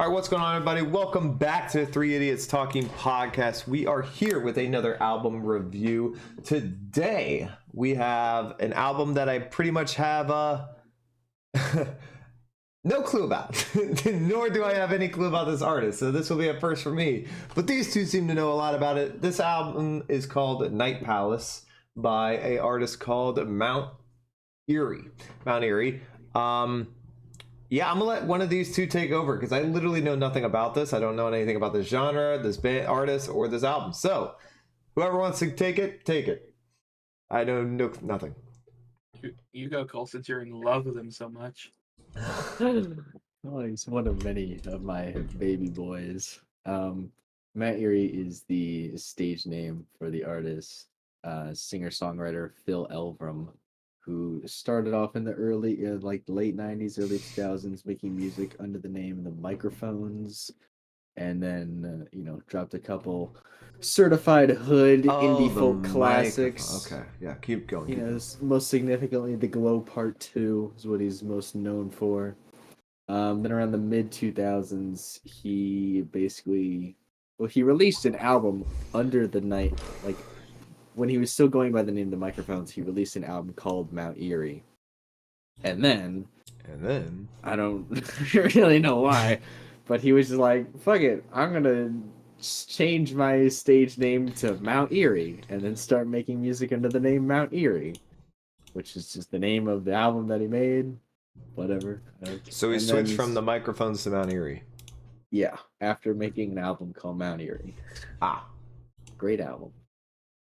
All right, what's going on, everybody? Welcome back to Three Idiots Talking Podcast. We are here with another album review. Today, we have an album that I pretty much have no clue about, nor do I have any clue about this artist. So this will be a first for me. But these two seem to know a lot about it. This album is called Night Palace by an artist called Mount Eerie. Yeah, I'm gonna let one of these two take over because I literally know nothing about this. I don't know anything about this genre, this band, artist, or this album. So, whoever wants to take it, take it. I know nothing. You go, Cole, since you're in love with him so much. Well, he's one of many of my baby boys. Matt Eerie is the stage name for the artist, singer-songwriter Phil Elverum, who started off in the late 90s, early 2000s, making music under the name The Microphones, and then, dropped a couple certified hood indie folk classics. Okay, yeah, keep going. Most significantly, The Glow Part 2 is what he's most known for. Then around the mid 2000s, he released an album under the night, when he was still going by the name The Microphones. He released an album called Mount Eerie, and then I don't really know why, but he was just like, "Fuck it, I'm gonna change my stage name to Mount Eerie, and then start making music under the name Mount Eerie," which is just the name of the album that he made. Whatever. So he switched from The Microphones to Mount Eerie. Yeah, after making an album called Mount Eerie. Great album.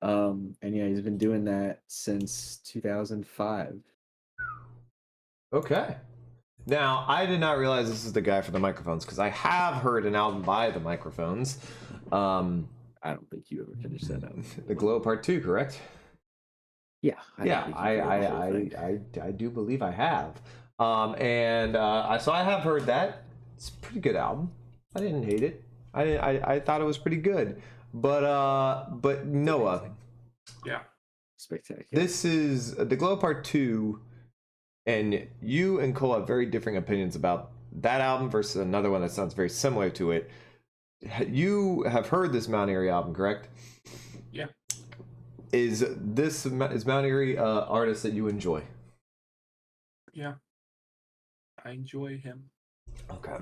And yeah, he's been doing that since 2005. Okay. Now, I did not realize this is the guy for The Microphones because I have heard an album by The Microphones. I don't think you ever finished that album. The Glow Part 2, correct? Yeah. I do believe I have. So I have heard that. It's a pretty good album. I didn't hate it. I thought it was pretty good. But Noah. Yeah. Spectacular. This is The Glow Part 2, and you and Cole have very differing opinions about that album versus another one that sounds very similar to it. You have heard this Mount Eerie album, correct? Yeah. Is Mount Eerie artist that you enjoy? Yeah. I enjoy him. Okay.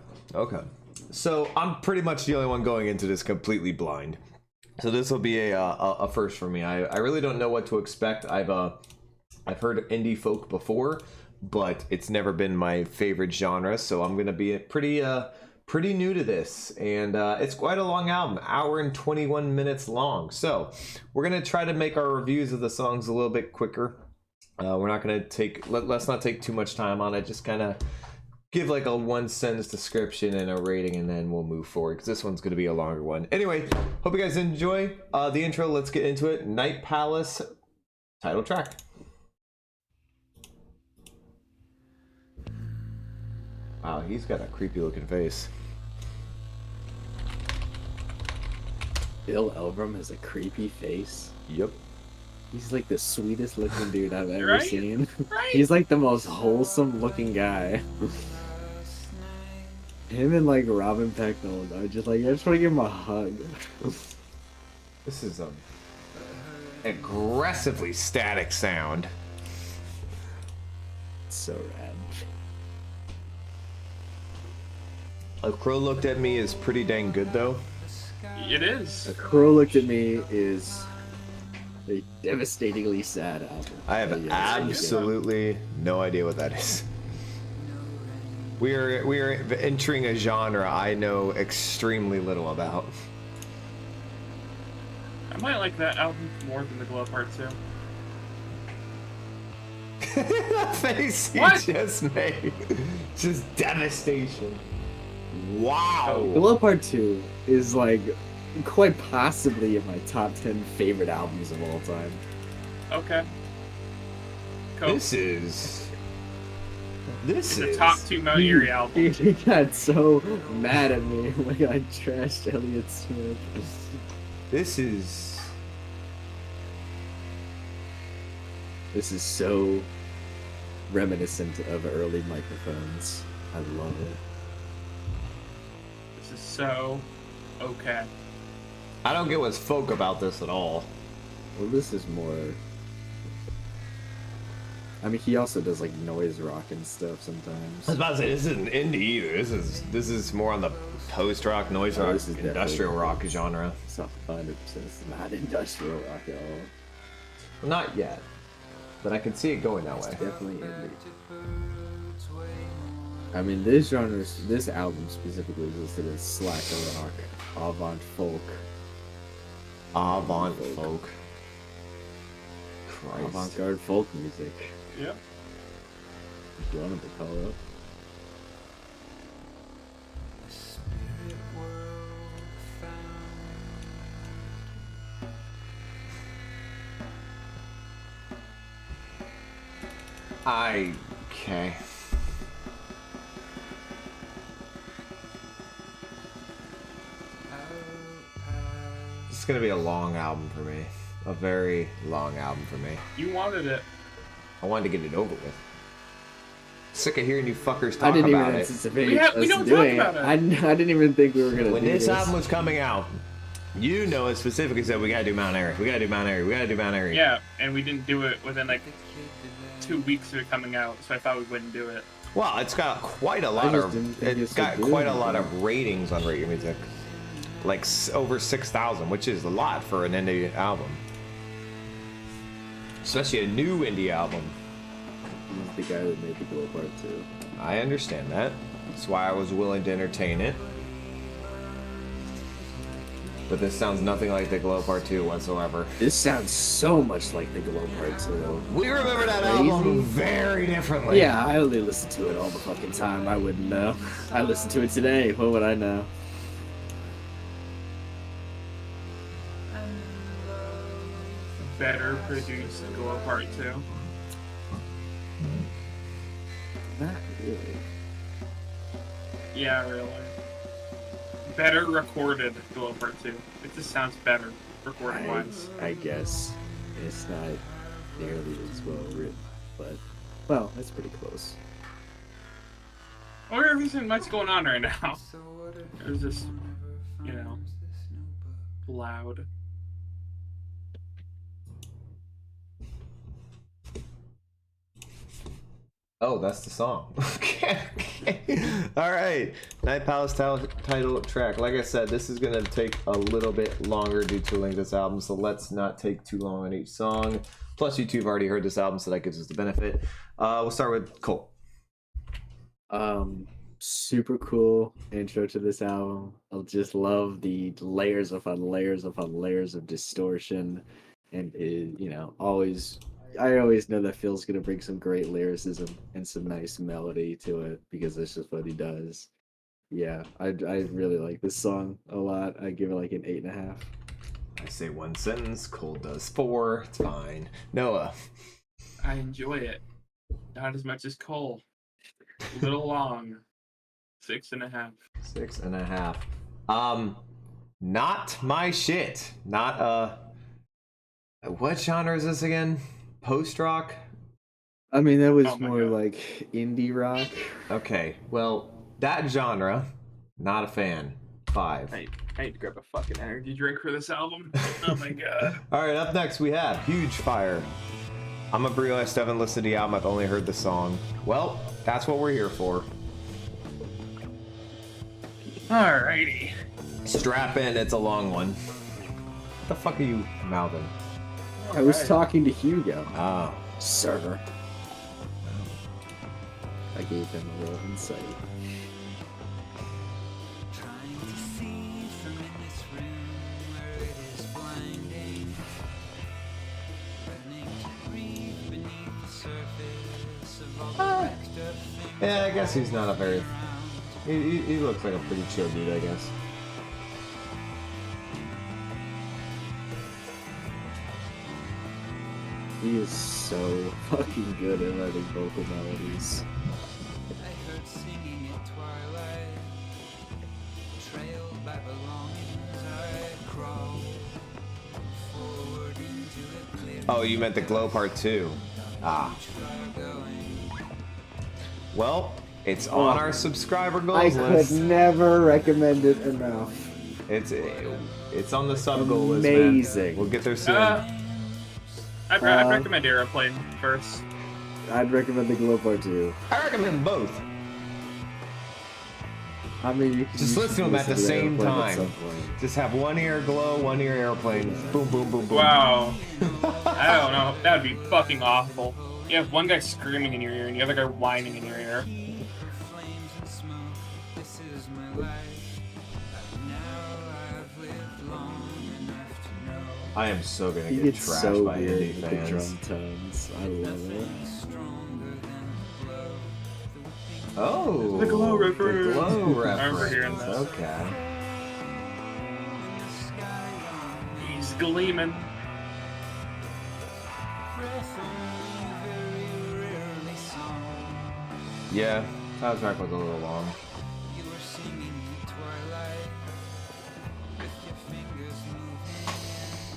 So I'm pretty much the only one going into this completely blind. So this will be a first for me. I really don't know what to expect. I've heard indie folk before, but it's never been my favorite genre. So I'm gonna be pretty new to this, and it's quite a long album, hour and 21 minutes long. So we're gonna try to make our reviews of the songs a little bit quicker. We're not gonna let's not take too much time on it. Just kind of give like a 1 sentence description and a rating, and then we'll move forward because this one's going to be a longer one. Anyway, hope you guys enjoy the intro. Let's get into it. Night Palace, title track. Wow, he's got a creepy looking face. Phil Elverum has a creepy face. Yep. He's like the sweetest looking dude I've ever seen. Right? He's like the most wholesome looking guy. Him and like Robin Pecknold, I just want to give him a hug. This is aggressively static sound. So rad. A Crow Looked at Me is pretty dang good though. It is. A Crow Looked at Me is a devastatingly sad album. I have absolutely no idea what that is. We are entering a genre I know extremely little about. I might like that album more than The Glow Part 2. The face he What? just made. Just devastation. Wow. Glow Part 2 is like quite possibly in my top 10 favorite albums of all time. Okay. Cool. This is the top 2 Mount Eerie albums. He got so mad at me when I trashed Elliott Smith. This is so reminiscent of early Microphones. I love it. This is so okay. I don't get what's folk about this at all. Well, this is more. I mean, he also does like noise rock and stuff I was sometimes. about to say this isn't indie either. This is more on the post rock, noise Oh, rock, this is industrial definitely- rock genre. It's not 100%. It's not industrial rock at all. Well, not yet, but I can see it going that way. Definitely indie. I mean, this genre, this album specifically is listed as slacker rock, avant folk, Avant folk. Christ. avant-garde folk music. Yep. If you wanted to call it. Okay. This is gonna be a long album for me. A very long album for me. You wanted it. I wanted to get it over with. Sick of hearing you fuckers I talk didn't even about it. anticipate We us don't talk doing about it. it. I didn't even think we were gonna When do this this. album was coming out, you know it specifically said we gotta do Mount Airy. We gotta do Mount Airy. We gotta do Mount Airy. Yeah, and we didn't do it within like 2 weeks of it coming out, so I thought we wouldn't do it. Well, it's got quite a lot just of. didn't think It's it got would do quite a anything. lot of ratings on Rate Your Music, like over 6,000, which is a lot for an indie album, especially a new indie album. He's the guy that made the Glow Part 2. I understand that. That's why I was willing to entertain it. But this sounds nothing like the Glow Part 2 whatsoever. This sounds so much like the Glow Part 2. We remember that Crazy. album very differently. Yeah, I only listen to it all the fucking time. I wouldn't know. I listened to it today. What would I know? Better produced Glow Part 2. Not really. Yeah, really. Better recorded Glow Part 2. It just sounds better recorded wise. I guess it's not nearly as well written, but well, that's pretty close. Or there isn't much going on right now. There's just, you know, loud. Oh, that's the song. Okay. All right. Night Palace title track. Like I said, this is going to take a little bit longer due to the length of this album, so let's not take too long on each song. Plus, you two have already heard this album, so that gives us the benefit. We'll start with Cole. Super cool intro to this album. I just love the layers upon layers upon layers of distortion, and it, you know, I always know that Phil's gonna bring some great lyricism and some nice melody to it because that's just what he does. Yeah, I really like this song a lot. I give it like an 8.5. I say one sentence. Cole does 4. It's fine. Noah. I enjoy it. Not as much as Cole. A little long. 6.5. 6.5. Not my shit. Not what genre is this again? Post rock? I mean, that was Oh my more God. like indie rock. Okay, well, that genre, not a fan. 5. I need to grab a fucking energy drink for this album. Oh my god. All right, up next we have Huge Fire. I'm a Brio. I still haven't listened to the album. I've only heard the song. Well, that's what we're here for. Alrighty. Strap in. It's a long one. What the fuck are you mouthing? I was Alright. talking to Hugo, Oh. sir. I gave him a little insight. Trying to see from in this room where it is blinding, learning to breathe beneath the surface of all the wrecked up things. Yeah, I guess he's not a very... He looks like a pretty chill dude, I guess. He is so fucking good at writing vocal melodies. I heard singing at twilight, trailed by belongings. I crawled forward into a clear Oh, you meant the Glow Part 2. Ah. fire going. Well, It's on our subscriber I goals could list. never recommend it enough. It's on the sub goal list, man. Amazing. We'll get there soon. I'd recommend Aeroplane first. I'd recommend the Glow Part 2. I recommend both. I mean, you can Just listen to them at the same Airplane time. at some point. Just have one ear Glow, one ear Airplane. Boom, boom, boom, boom. Wow. I don't know. That would be fucking awful. You have one guy screaming in your ear and the other guy whining in your ear. flames and smoke. This is my life. Now I've lived long enough to know. I am so gonna He get gets trashed so by weird indie with the fans. drum tones. I love it. Stronger than the glow. Oh, The Glow reference. The Glow I remember reference. hearing that. Okay. He's gleaming. Very rarely song. Yeah, that track was a little long. You were singing in twilight with your fingers moving.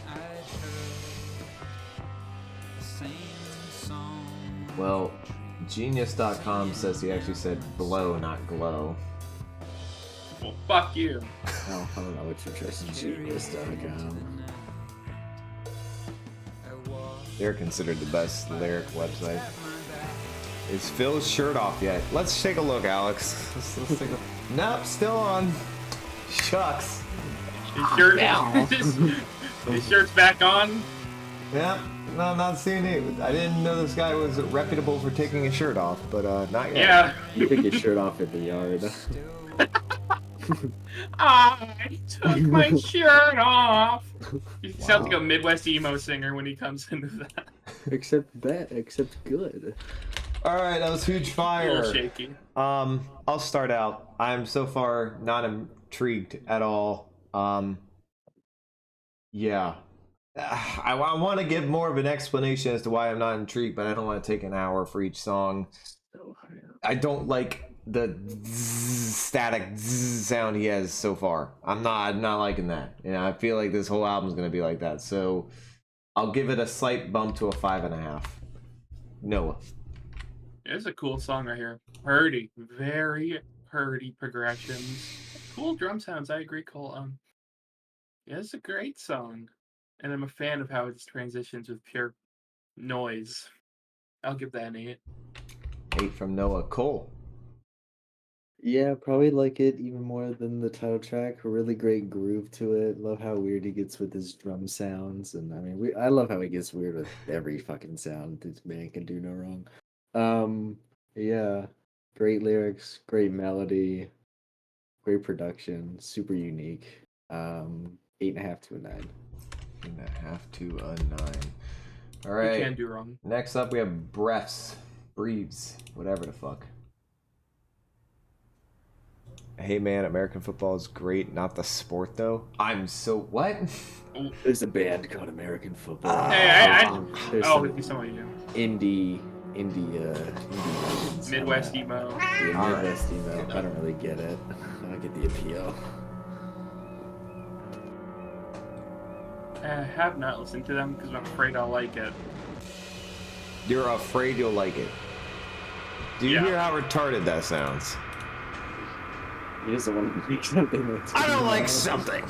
I'd heard the same song. Well, Genius.com says he actually said blow, not glow. Well, fuck you. Oh, I don't know what you're trusting Genius.com. They're considered the best lyric website. Is Phil's shirt off yet? Let's take a look, Alex. Let's take a... Nope, still on. Shucks. His shirt, his shirt's back on. Yep. No, I'm not seeing it. I didn't know this guy was reputable for taking his shirt off, but not yet. Yeah. You take your shirt off in the yard. I took my shirt off. You sound like a Midwest emo singer when he comes into that. Except good. All right, that was huge A fire. little shaky. I'll start out. I'm so far not intrigued at all. Yeah. I want to give more of an explanation as to why I'm not intrigued, but I don't want to take an hour for each song. So high up. I don't like the static sound he has so far. I'm not liking that. You know, I feel like this whole album's gonna be like that. So I'll give it a slight bump to a 5.5. Noah. It's a cool song right here. Purdy. Very purdy progressions. Cool drum sounds. I agree, Cole. Yeah, it's a great song. And I'm a fan of how it transitions with pure noise. I'll give that an 8. 8 from Noah. Cole. Yeah, probably like it even more than the title track. A really great groove to it. Love how weird he gets with his drum sounds, and I mean, I love how he gets weird with every fucking sound. This man can do no wrong. Yeah, great lyrics, great melody, great production, super unique. 8.5 to a 9. 8.5 to a 9. All You right. can't do wrong. Next up, we have Breathes, whatever the fuck. Hey man, American football is great, not the sport though. I'm so what? There's a band called American Football. Hey, There's oh, some it'd be some of you. indie bands. Midwest emo. Yeah, All right. Midwest emo. I don't really get it. I don't get the appeal. I have not listened to them because I'm afraid I'll like it. You're afraid you'll like it. Do you Yeah. hear how retarded that sounds? He doesn't want to make something that's I don't like something.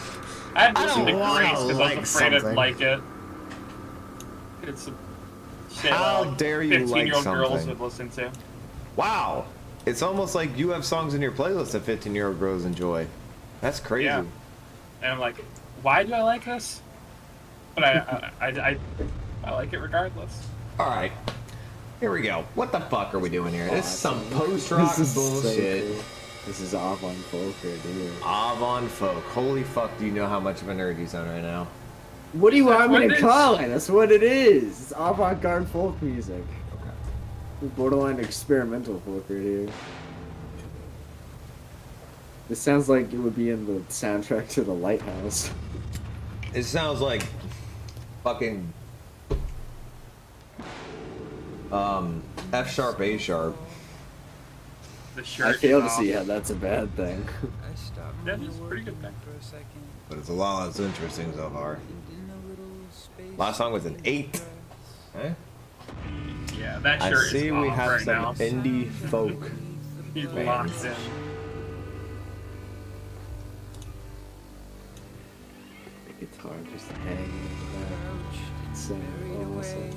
I had I listened to don't wanna Grace because I like was afraid something. I'd like it. It's a shit How like dare you like 15-year-old girls something? would listen to. Wow. It's almost like you have songs in your playlist that 15-year-old girls enjoy. That's crazy. Yeah. And I'm like, why do I like this? But I like it regardless. All right. Here we go. What the fuck are we doing here? This is some post-rock This is so bullshit. cool. This is avant folk right here. Avant folk. Holy fuck, do you know how much of a nerd he's on right now? What do you want me what to it call it? That's what it is. It's avant-garde folk music. Borderline experimental folk right here. This sounds like it would be in the soundtrack to The Lighthouse. It sounds like fucking F sharp, A sharp. The shirt. I fail to is see off. how that's a bad thing. I stopped That is a pretty good thing. for a second. But it's a lot less interesting so far. In a little space. Last song was an 8. Eh? Yeah, that I shirt see is we off have right some now. indie folk He's Fans. locked in. The guitar just hanging in the back. It's so awesome.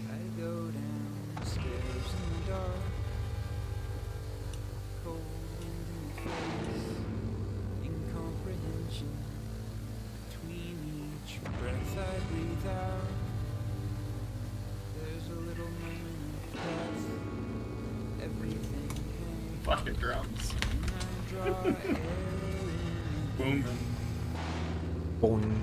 I go downstairs in the dark, cold wind in the face, incomprehension between each breath I breathe out. There's a little moment of death, everything hangs, Fucking drums. and I draw air in. Booming. Boing.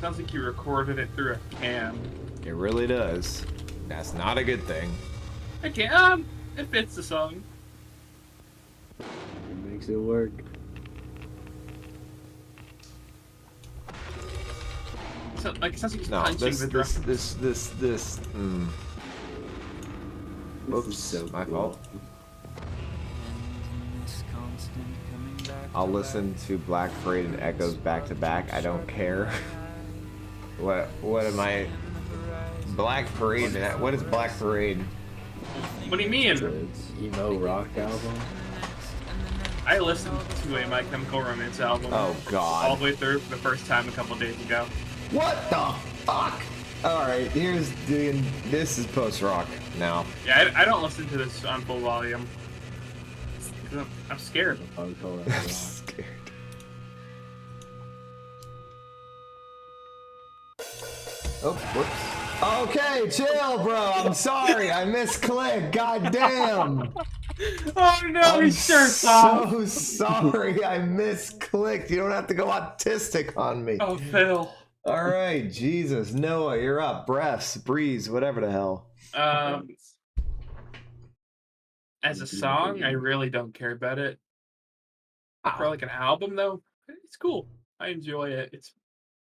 Sounds like you recorded it through a cam. It really does. That's not a good thing. Okay, it fits the song. It makes it work. So, like, it sounds like he's No, punching this, the this, drum. this, this, this, mm. This Oops, is so my cool. fault. And in this constant coming back I'll to listen to Black Parade and Echoes back to back. I don't care. What am I? Black Parade. What is Black Parade? What do you mean? The emo rock album. I listened to a My Chemical Romance album Oh all God. the way through for the first time a couple days ago. What the fuck? All right, here's the. This is post rock now. Yeah, I don't listen to this on full volume. 'Cause I'm scared. Hardcore I'm rock. scared. Oh, whoops. Okay, chill, bro. I'm sorry. I misclicked. God damn. Oh no, I'm he's shirts off. so sorry. I misclicked. You don't have to go autistic on me. Oh, Phil. All right, Jesus. Noah, you're up. Breaths, breeze, whatever the hell. As a song, I really don't care about it. For like an album, though, it's cool. I enjoy it. It's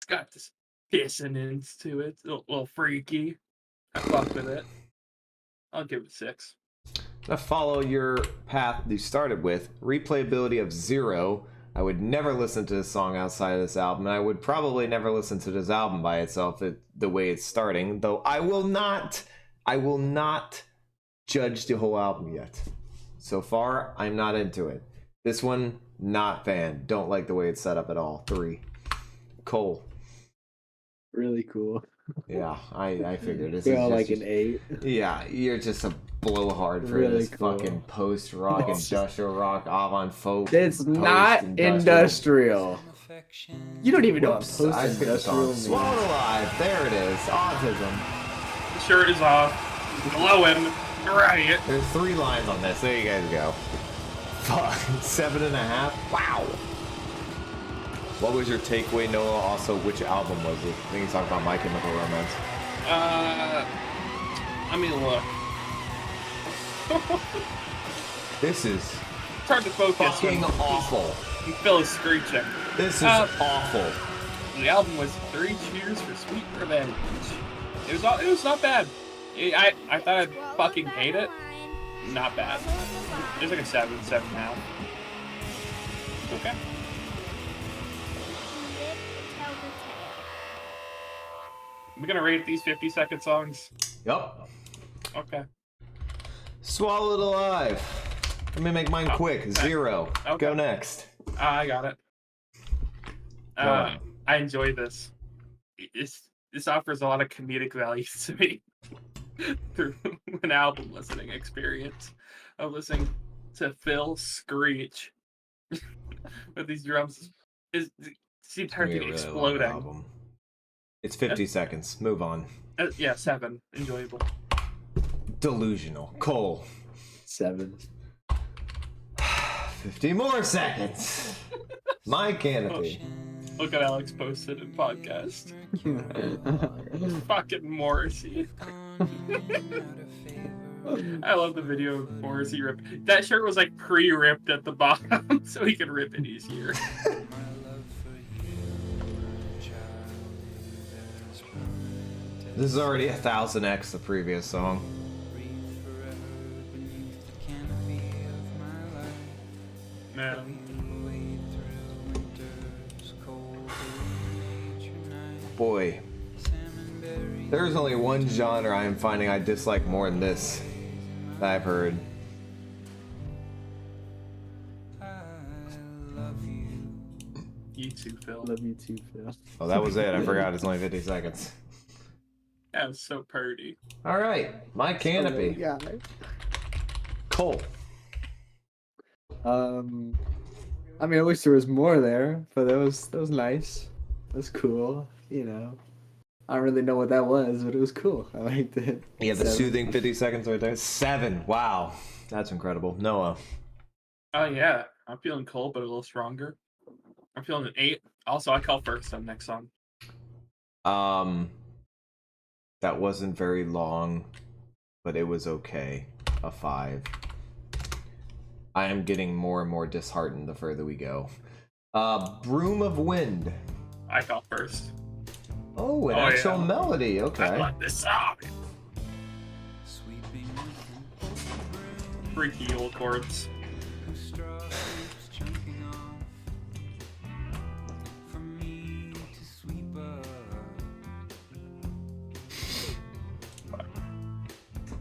got this dissonance to it. It's a little freaky. I fuck with it. I'll give it a 6. To follow your path you started with, replayability of 0. I would never listen to this song outside of this album, and I would probably never listen to this album by itself the way it's starting, though I will not judge the whole album yet. So far, I'm not into it. This one, not fan. Don't like the way it's set up at all. 3. Cole. Really cool. Yeah, I figured this You're all is like just, an 8. yeah, you're just a blowhard for Really this cool. fucking post-rock, industrial rock, avant-folk. It's not industrial. affection. You don't even know what Whoops, I skipped the song. post-industrial means. Swallowed Alive. There it is. Autism. The shirt is off. Glowing. Right. There's 3 lines on this. There you guys go. Fuck. 7.5. Wow. What was your takeaway, Noah? Also, which album was it? I think he's talking about My Chemical Romance. Let me look. This is It's hard to focus. fucking when awful. Phil is screeching. This is Uh, awful. The album was 3 Cheers for Sweet Revenge. It was not bad. I thought I'd fucking hate it. Not bad. There's like a 7.5. Okay. We're gonna rate these 50-second songs. Yep. Okay. Swallowed Alive. Let me make mine quick. 0. Okay. Go next. I got it. Go on. I enjoy this. This offers a lot of comedic value to me through an album listening experience of listening to Phil screech with these drums. It seems hard to It's gonna be a really long exploding. album. It's 50 seconds. Move on. Yeah, 7. Enjoyable. Delusional. Cole. 7. 50 more seconds. My canopy. Look at Alex posted in podcast. Fucking Morrissey. I love the video of Morrissey rip. That shirt was like pre-ripped at the bottom, so he could rip it easier. This is already 1000x the previous song. Man, Boy. There's only one genre I am finding I dislike more than this that I've heard. I love you. You too, Phil. Love you too, Phil. Oh, that was it. I forgot it's only 50 seconds. That was so pretty. All right, my canopy. Yeah. Cole. I mean, I wish there was more there, but that was nice. That was cool. You know, I don't really know what that was, but it was cool. I liked it. Yeah, the 7. soothing 50 seconds right there. 7. Wow, that's incredible. Noah. Oh yeah, I'm feeling cold, but a little stronger. I'm feeling an 8. Also, I call first on next song. That wasn't very long, but it was okay. A 5. I am getting more and more disheartened the further we go. Broom of Wind. I call first. Oh, an Oh, actual yeah. melody. I Okay. love this song. Sweeping Freaky old chords. whose straw keeps chunking off for me to sweep up.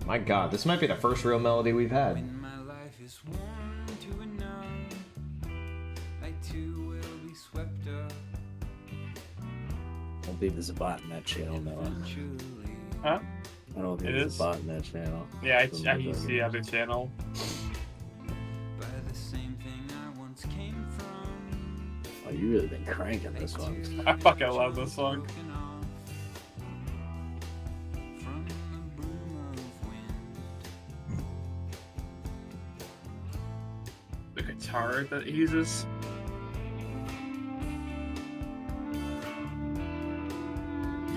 My God, this might be the first real melody we've had. When my life is worn to a numb, I too will be swept up I don't think there's a bot in that channel, Noah. eventually. Huh? I don't think It there's is? a bot in that channel. Yeah, Something I like use that. the other channel. By the same thing I once came from. Oh, you really been cranking this one. I fucking love this song. Broken off from the broom of wind. The guitar that he uses.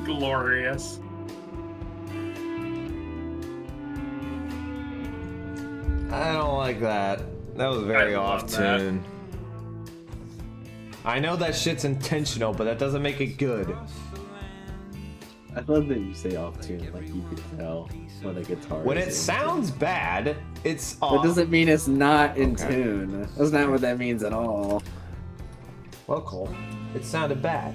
Glorious. I don't like that. That was very I love off tune. I know that shit's intentional, but that doesn't make it good. I love that you say off tune, like you could tell when the guitar. When is it in sounds bad, it's tune. off. That doesn't mean it's not in Okay. tune. That's not what that means at all. Well, Cole, it sounded bad,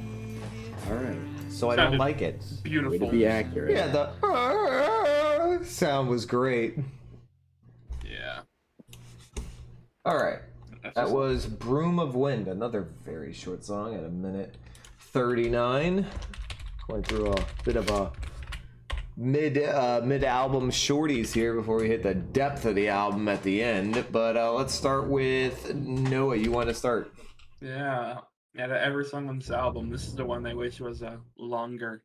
All right, so I don't Sounded- like it. way Beautiful. to be accurate. Yeah, the sound was great. Yeah. All right. That's That just- was Broom of Wind, another very short song at 1:39. Going through a bit of a mid album shorties here before we hit the depth of the album at the end. But let's start with Noah. You want to start? Yeah. Out of every song on this album, this is the one I wish was a longer,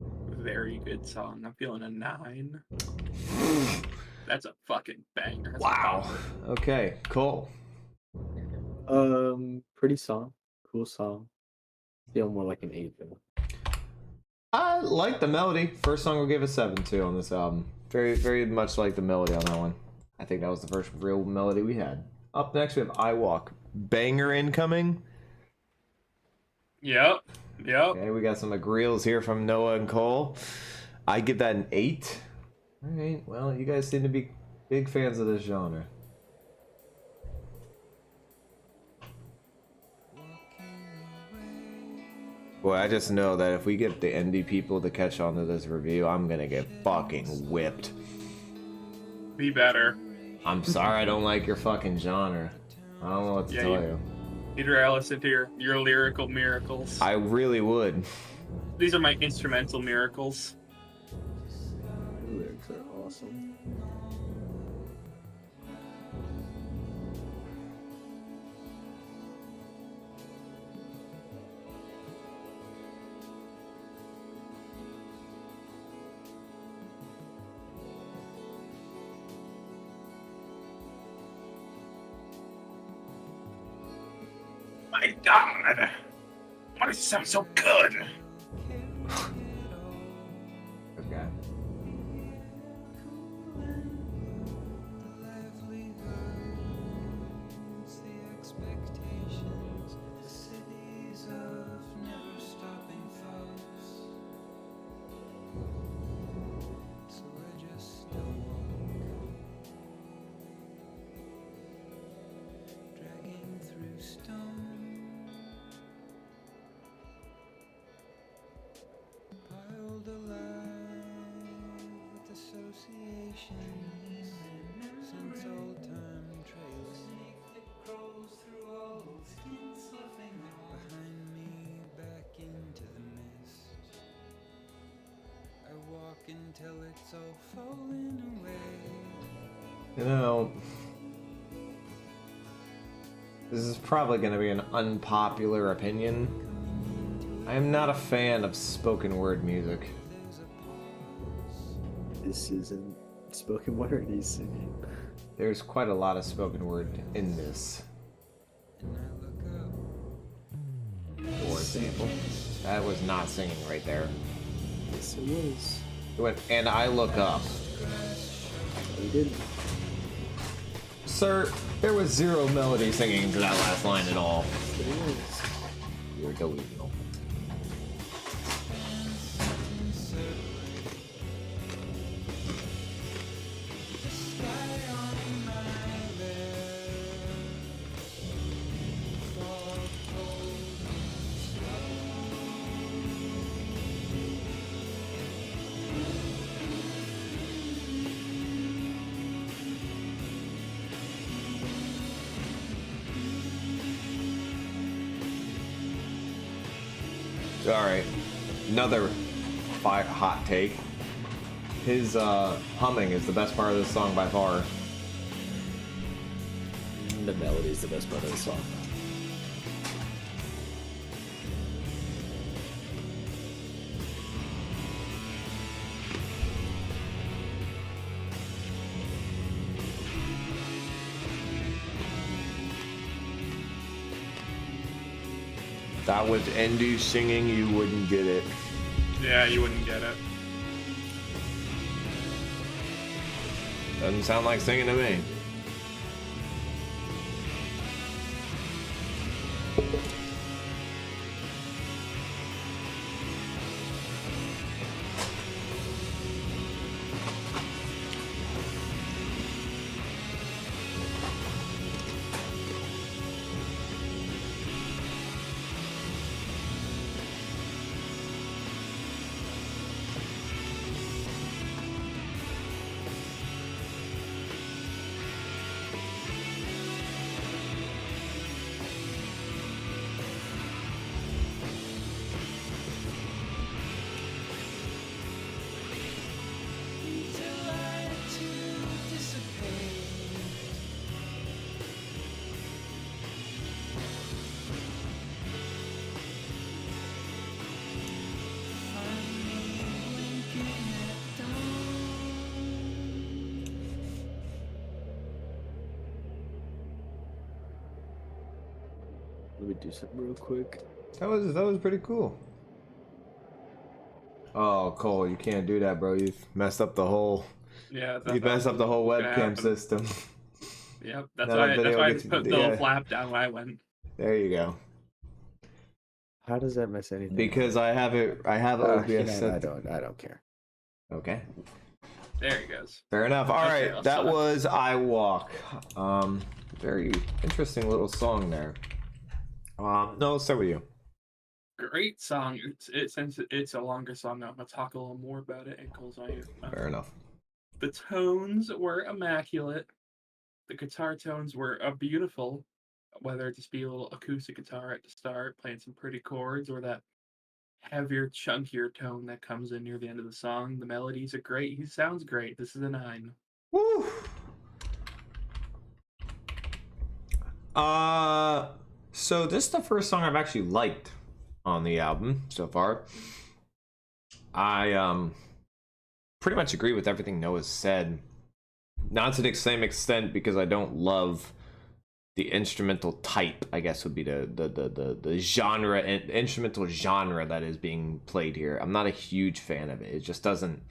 very good song. I'm feeling a 9. That's a fucking banger. That's a Wow. bopper. Okay, cool. Pretty song, cool song. Feel more like an 8 though. I like the melody. First song we'll give a 7 to on this album. Very, very much like the melody on that one. I think that was the first real melody we had. Up next we have I Walk. Banger incoming. Yep. Yep. Okay, we got some agreeals here from Noah and Cole. I give that an 8. All right, well, you guys seem to be big fans of this genre. Boy, I just know that if we get the indie people to catch on to this review, I'm gonna get fucking whipped. Be better. I'm sorry I don't like your fucking genre. I don't know what to Yeah, tell you- you. You'd rather listen to your lyrical miracles. I really would. These are my instrumental miracles. The lyrics are awesome. My God! Why does it sound so good? Okay. The expectations, the cities of never stopping thoughts. So I just don't walk, dragging through stone. until it's all falling away. You know, this is probably going to be an unpopular opinion. I am not a fan of spoken word music. This isn't spoken word he's singing. There's quite a lot of spoken word in this. For example, that was not singing right there. Yes, it was. It went, and I look up. He didn't. Sir, there was zero melody singing to that last line at all. But it was. You're delusional. Alright, another hot take. His humming is the best part of this song by far. The melody is the best part of the song. That was Endu singing, you wouldn't get it. Yeah, you wouldn't get it. Doesn't sound like singing to me. Let me do something real quick. That was pretty cool. Oh, Cole, you can't do that, bro. You messed up the whole. Yeah, You messed up the whole what's gonna webcam happen. system. Yep, that's Now why. that That's video why I gets- just put the yeah. little flap down when I went. There you go. How does that mess anything? Because I have it. I have OBS. you know, set- I don't care. Okay. There he goes. Fair enough. All Okay, right, I'll that stop. was "I Walk." Very interesting little song there. No, let's start with you. Great song. Since it's a longer song, I'm gonna talk a little more about it. It goes on. Fair enough. The tones were immaculate. The guitar tones were beautiful. Whether it just be a little acoustic guitar at the start, playing some pretty chords, or that heavier, chunkier tone that comes in near the end of the song. The melodies are great. He sounds great. This is a 9. Woo. So this is the first song I've actually liked on the album so far. I pretty much agree with everything Noah said. Not to the same extent because I don't love the instrumental type, I guess would be the genre, instrumental genre that is being played here. I'm not a huge fan of it. It just doesn't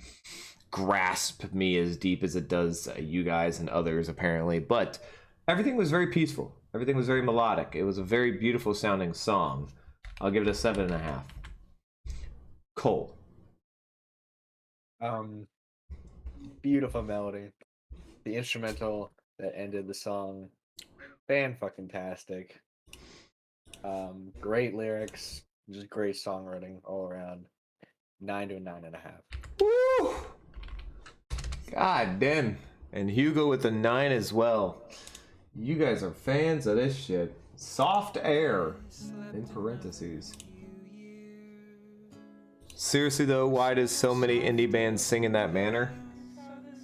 grasp me as deep as it does you guys and others apparently. But everything was very peaceful. Everything was very melodic. It was a very beautiful sounding song. I'll give it a 7.5. Cole. Beautiful melody. The instrumental that ended the song, fan-fucking-tastic. Great lyrics, just great songwriting all around. 9 to a 9.5. Woo! God damn. And Hugo with a 9 as well. You guys are fans of this shit. Soft Air, in parentheses. Seriously though, why does so many indie bands sing in that manner?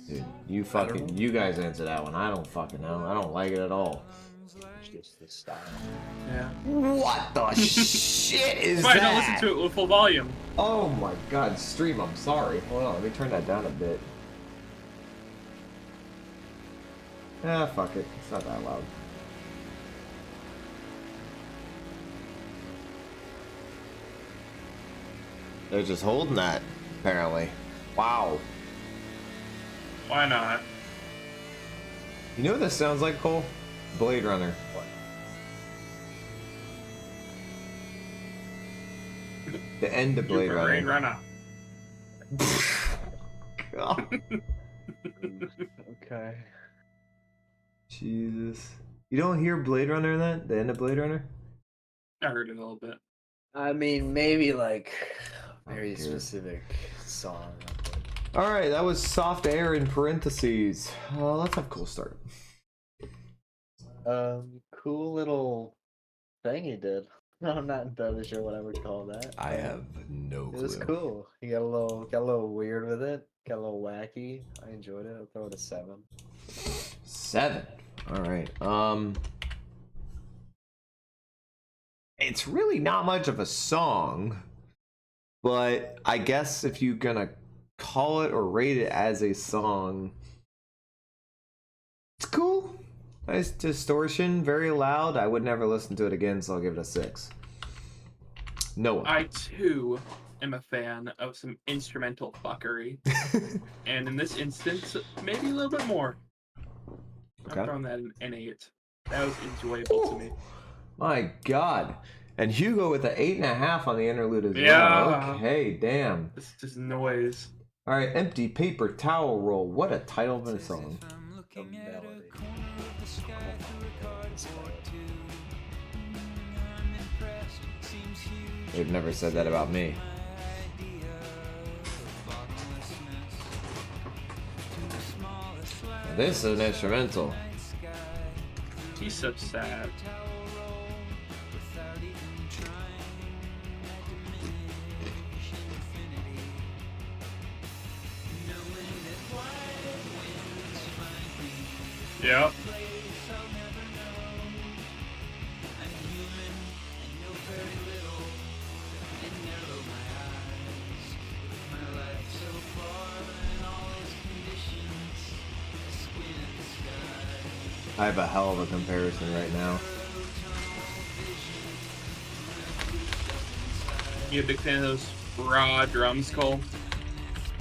Dude, you guys answer that one. I don't fucking know. I don't like it at all. It's just the style. Yeah. What the shit is That's why I that? don't listen to it with full volume. Oh my god, stream, I'm sorry. Hold on, let me turn that down a bit. Ah, fuck it. It's not that loud. They're just holding that, apparently. Wow. Why not? You know what this sounds like, Cole? Blade Runner. The end of Blade Super Blade Runner. Runner. God. Okay. Jesus. You don't hear Blade Runner in that? The end of Blade Runner? I heard it a little bit. I mean, maybe like very Okay. specific song. Alright, that was Soft Air in parentheses. Let's have Cole start. Cool little thing he did. I'm not entirely sure what I would call that. I have no It was clue. cool. He got a little weird with it. Got a little wacky. I enjoyed it. I'll throw it a 7. 7. Alright. It's really not much of a song, but I guess if you're gonna call it or rate it as a song, it's cool. Nice distortion, very loud. I would never listen to it again, so I'll give it a 6. Noah. I too am a fan of some instrumental fuckery, and in this instance, maybe a little bit more. Okay. I'm throwing that an 8. That was enjoyable to me. My God. And Hugo with an 8.5 on the interlude as Yeah. well. Okay, damn. It's just noise. All right, Empty Paper Towel Roll. What a title of a song. I'm looking A at a melody. corner of the sky through a cardboard tube. I'm impressed, seems huge. They've never said that about me. My idea of bottomlessness. To the smallest slab This is an instrumental. night sky. He's so sad. Towel roll without even trying. I diminish infinity. Knowing that wide winds find me. Yep. Place I'll never know. I'm human, I know very little. I narrow my eyes with my life so far and all its conditions. I squint at the sky. I have a hell of a comparison right now. You a big fan of those raw drums, Cole?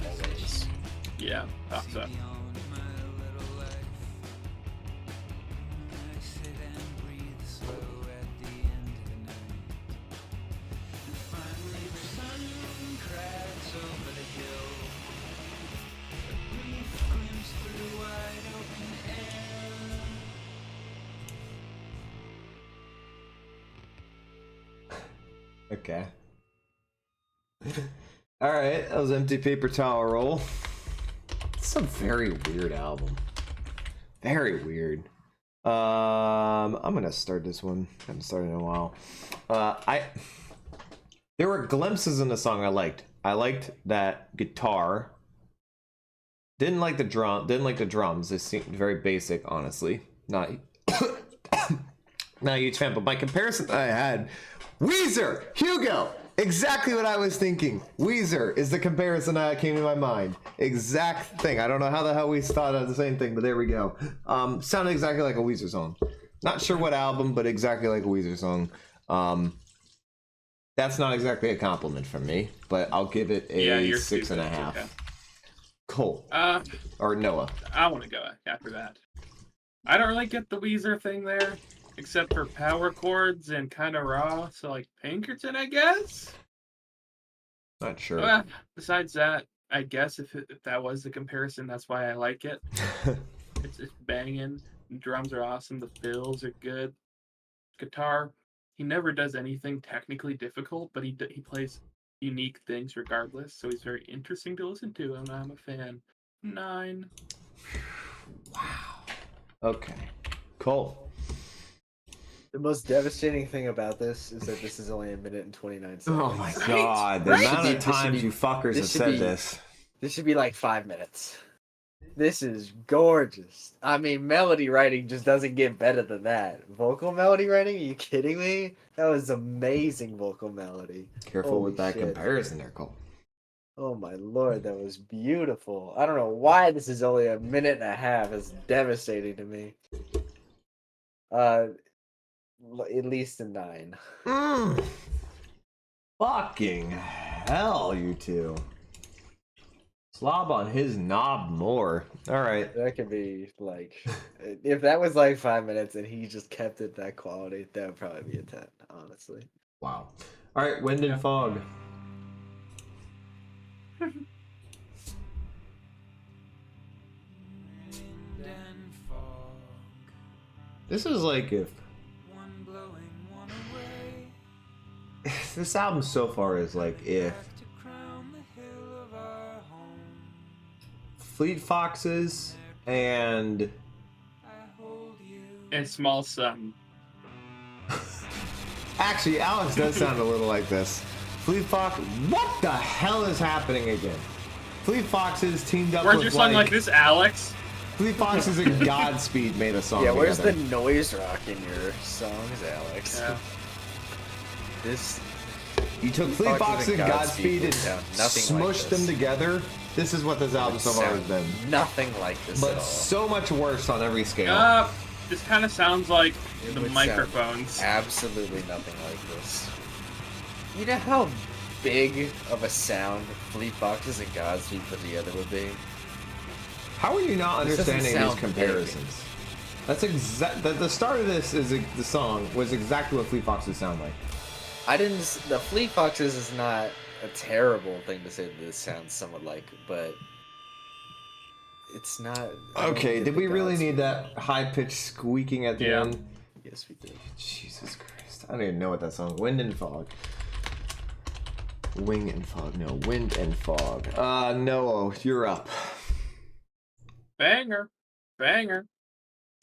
Always. Yeah, thought so. Beyond my little life. I sit and breathe slow at the end of the night. And finally the sun cracks over the hill. A brief glimpse through wide open air. Okay. All right, that was Empty Paper Towel Roll. It's a very weird album. Very weird. I'm gonna start this one. I haven't started in a while. There were glimpses in the song I liked. I liked that guitar. Didn't like the drums. They seemed very basic, honestly. Not not a huge fan, but my comparison that I had, Weezer, Hugo, exactly what I was thinking. Weezer is the comparison that came to my mind. Exact thing. I don't know how the hell we thought of the same thing, but there we go. Sounded exactly like a Weezer song. Not sure what album, but exactly like a Weezer song. That's not exactly a compliment from me, but I'll give it Yeah, a you're 6.5. Okay. Cole Uh, or Noah. I want to go after that. I don't really get the Weezer thing there, except for power chords and kind of raw. So like Pinkerton, I guess. Not sure. Well, besides that, I guess if that was the comparison, that's why I like it. It's banging. The drums are awesome. The fills are good. Guitar, he never does anything technically difficult, but he plays unique things regardless. So he's very interesting to listen to, and I'm a fan. 9. Okay. Cole. The most devastating thing about this is that this is only a minute and 29 seconds. Oh my god, the amount of times you fuckers have said this. This should be like 5 minutes. This is gorgeous. I mean, melody writing just doesn't get better than that. Vocal melody writing? Are you kidding me? That was amazing vocal melody. Careful Holy with that shit. comparison there, Cole. Oh my lord, that was beautiful. I don't know why this is only a minute and a half. It's devastating to me. At least a 9. Fucking hell, you two. Slob on his knob more. Alright. That could be like, if that was like 5 minutes and he just kept it that quality, that would probably be a 10, honestly. Wow. Alright, Wind and Fog. Wind and fog, This is like if one blowing, one away. this album so far is like if Have to crown the hill of our home. Fleet Foxes and I hold you. And Small Sun. actually Alex does sound a little like this. Fleet Fox, what the hell is happening again? Fleet Foxes teamed up Where's with your song like this, Alex? Fleet Foxes and Godspeed made a song Yeah, where's together. the noise rock in your songs, Alex? Yeah. This You took Fleet Foxes and Godspeed and nothing like smushed this. them together. This is what this album so far has been. Nothing like this at But all. so much worse on every scale. This kind of sounds like It the would sound microphones. Absolutely nothing like this. You know how big of a sound Fleet Foxes and Godspeed put together would be? How are you not This doesn't understanding these sound comparisons? That's exact. The start of this is the song was exactly what Fleet Foxes sound like. The Fleet Foxes is not a terrible thing to say that this sounds somewhat like, but it's not. I don't Okay, get did the we really Godspeed need that one. high pitched squeaking at the Yeah. end? Yes, we did. Jesus Christ, I don't even know what that song. Wind and Fog. Wing and Fog. No, Wind and Fog. Noah, you're up. Banger. Banger.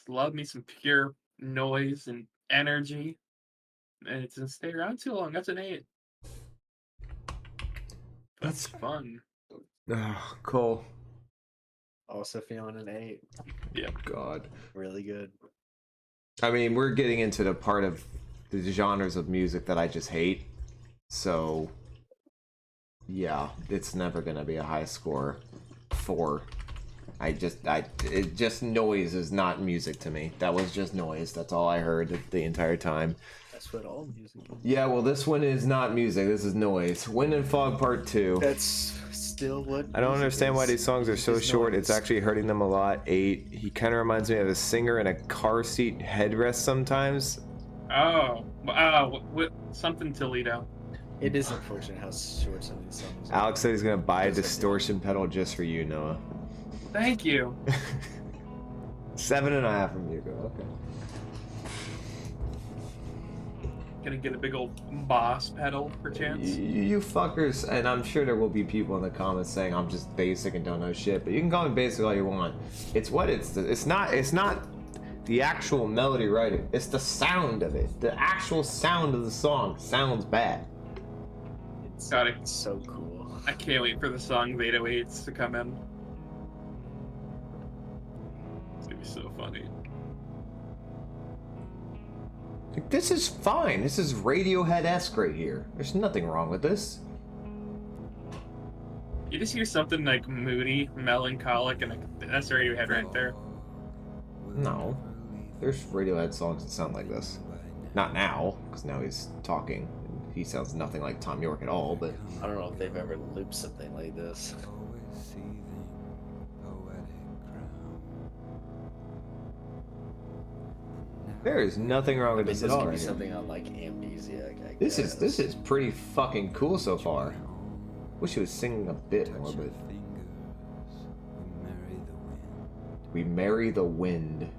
Love me some pure noise and energy. And it doesn't stay around too long. That's an 8. That's fun. Cole. Also feeling an 8. God. Really good. I mean, we're getting into the part of the genres of music that I just hate. So, yeah, it's never gonna be a high score. 4. It just noise is not music to me. That was just noise. That's all I heard the entire time. That's what all music is. Yeah, well, this one is not music. This is noise. Wind and Fog Part 2. That's still what. I don't music understand why is. these songs are so It's short. noise. It's actually hurting them a lot. 8. He kind of reminds me of a singer in a car seat headrest sometimes. Oh. Something Toledo. It is unfortunate how short some of these songs are. Alex said he's gonna buy a Yes, I do. distortion pedal just for you, Noah. Thank you. 7.5 from you, go. Okay. Gonna get a big old boss pedal, perchance. You fuckers, and I'm sure there will be people in the comments saying I'm just basic and don't know shit, but you can call me basic all you want. It's what it's not the actual melody writing. It's the sound of it. The actual sound of the song sounds bad. Got it. It's so cool. I can't wait for the song 808s to come in. It's gonna be so funny. Like, this is fine. This is Radiohead-esque right here. There's nothing wrong with this. You just hear something like moody, melancholic, and that's Radiohead right there. No. There's Radiohead songs that sound like this. Not now, because now he's talking. And he sounds nothing like Tom York at all, but I don't know if they've ever looped something like this. Always seething, poetic crown. there is nothing wrong I with mean, this this at all could right be here. something on like Amnesiac. I This guess. is pretty fucking cool so far. Wish he was singing a bit more, but Fingers, we marry the wind. we marry the wind.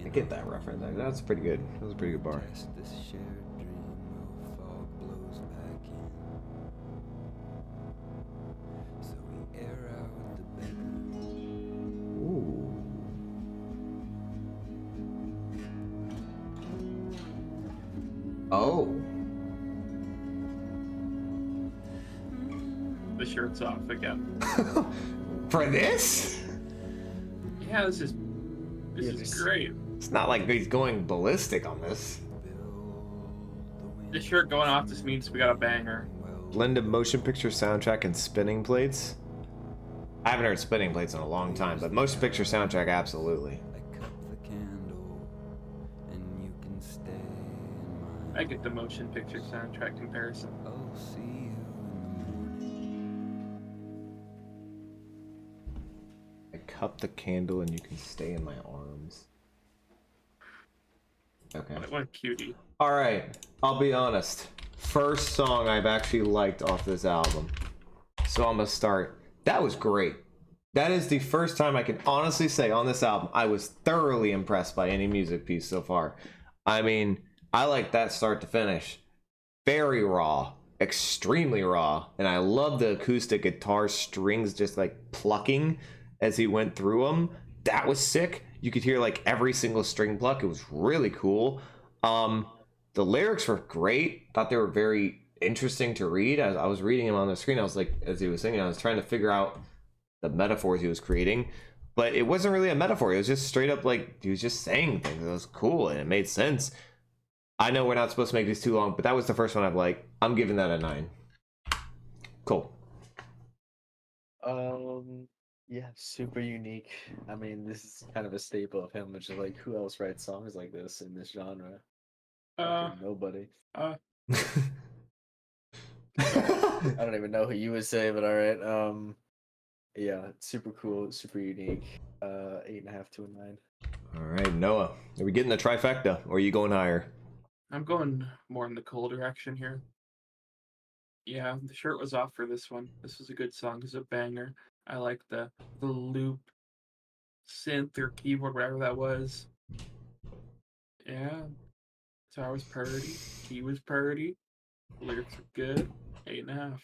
I get that reference. That's pretty good. That was a pretty good bar. Just this shared dream of fog blows back in. So we air out the bedroom. Ooh. Oh. The shirt's off again. For this? Yeah, this is great. It's not like he's going ballistic on this. This shirt going off just means we got a banger. Blended motion picture soundtrack and spinning plates. I haven't heard spinning plates in a long time, but motion picture soundtrack, absolutely. I cut the candle, and you can stay in my. I get the motion picture soundtrack comparison. I'll see you in the morning. I cup the candle and you can stay in my arms. Okay. What a cutie. Alright, I'll be honest. First song I've actually liked off this album. So I'm gonna start. That was great. That is the first time I can honestly say on this album I was thoroughly impressed by any music piece so far. I mean, I like that start to finish. Very raw, extremely raw, and I love the acoustic guitar strings just like plucking as he went through them. That was sick. You could hear like every single string pluck. It was really cool. The lyrics were great. Thought they were very interesting to read. As I was reading them on the screen, I was like, as he was singing, I was trying to figure out the metaphors he was creating, but it wasn't really a metaphor. It was just straight up like he was just saying things. It was cool and it made sense. I know we're not supposed to make these too long, but that was the first one I've like. I'm giving that a 9. Cool. Yeah, super unique. I mean, this is kind of a staple of him, which is like, who else writes songs like this in this genre? Fucking nobody. uh, I don't even know who you would say, but all right. Yeah, super cool, super unique. 8.5 to a 9. All right, Noah, are we getting the trifecta, or are you going higher? I'm going more in the cool direction here. Yeah, the shirt was off for this one. This was a good song. It's a banger. I like the loop synth or keyboard, whatever that was. Yeah. Guitar was purdy. He was purdy. Lyrics were good. 8.5.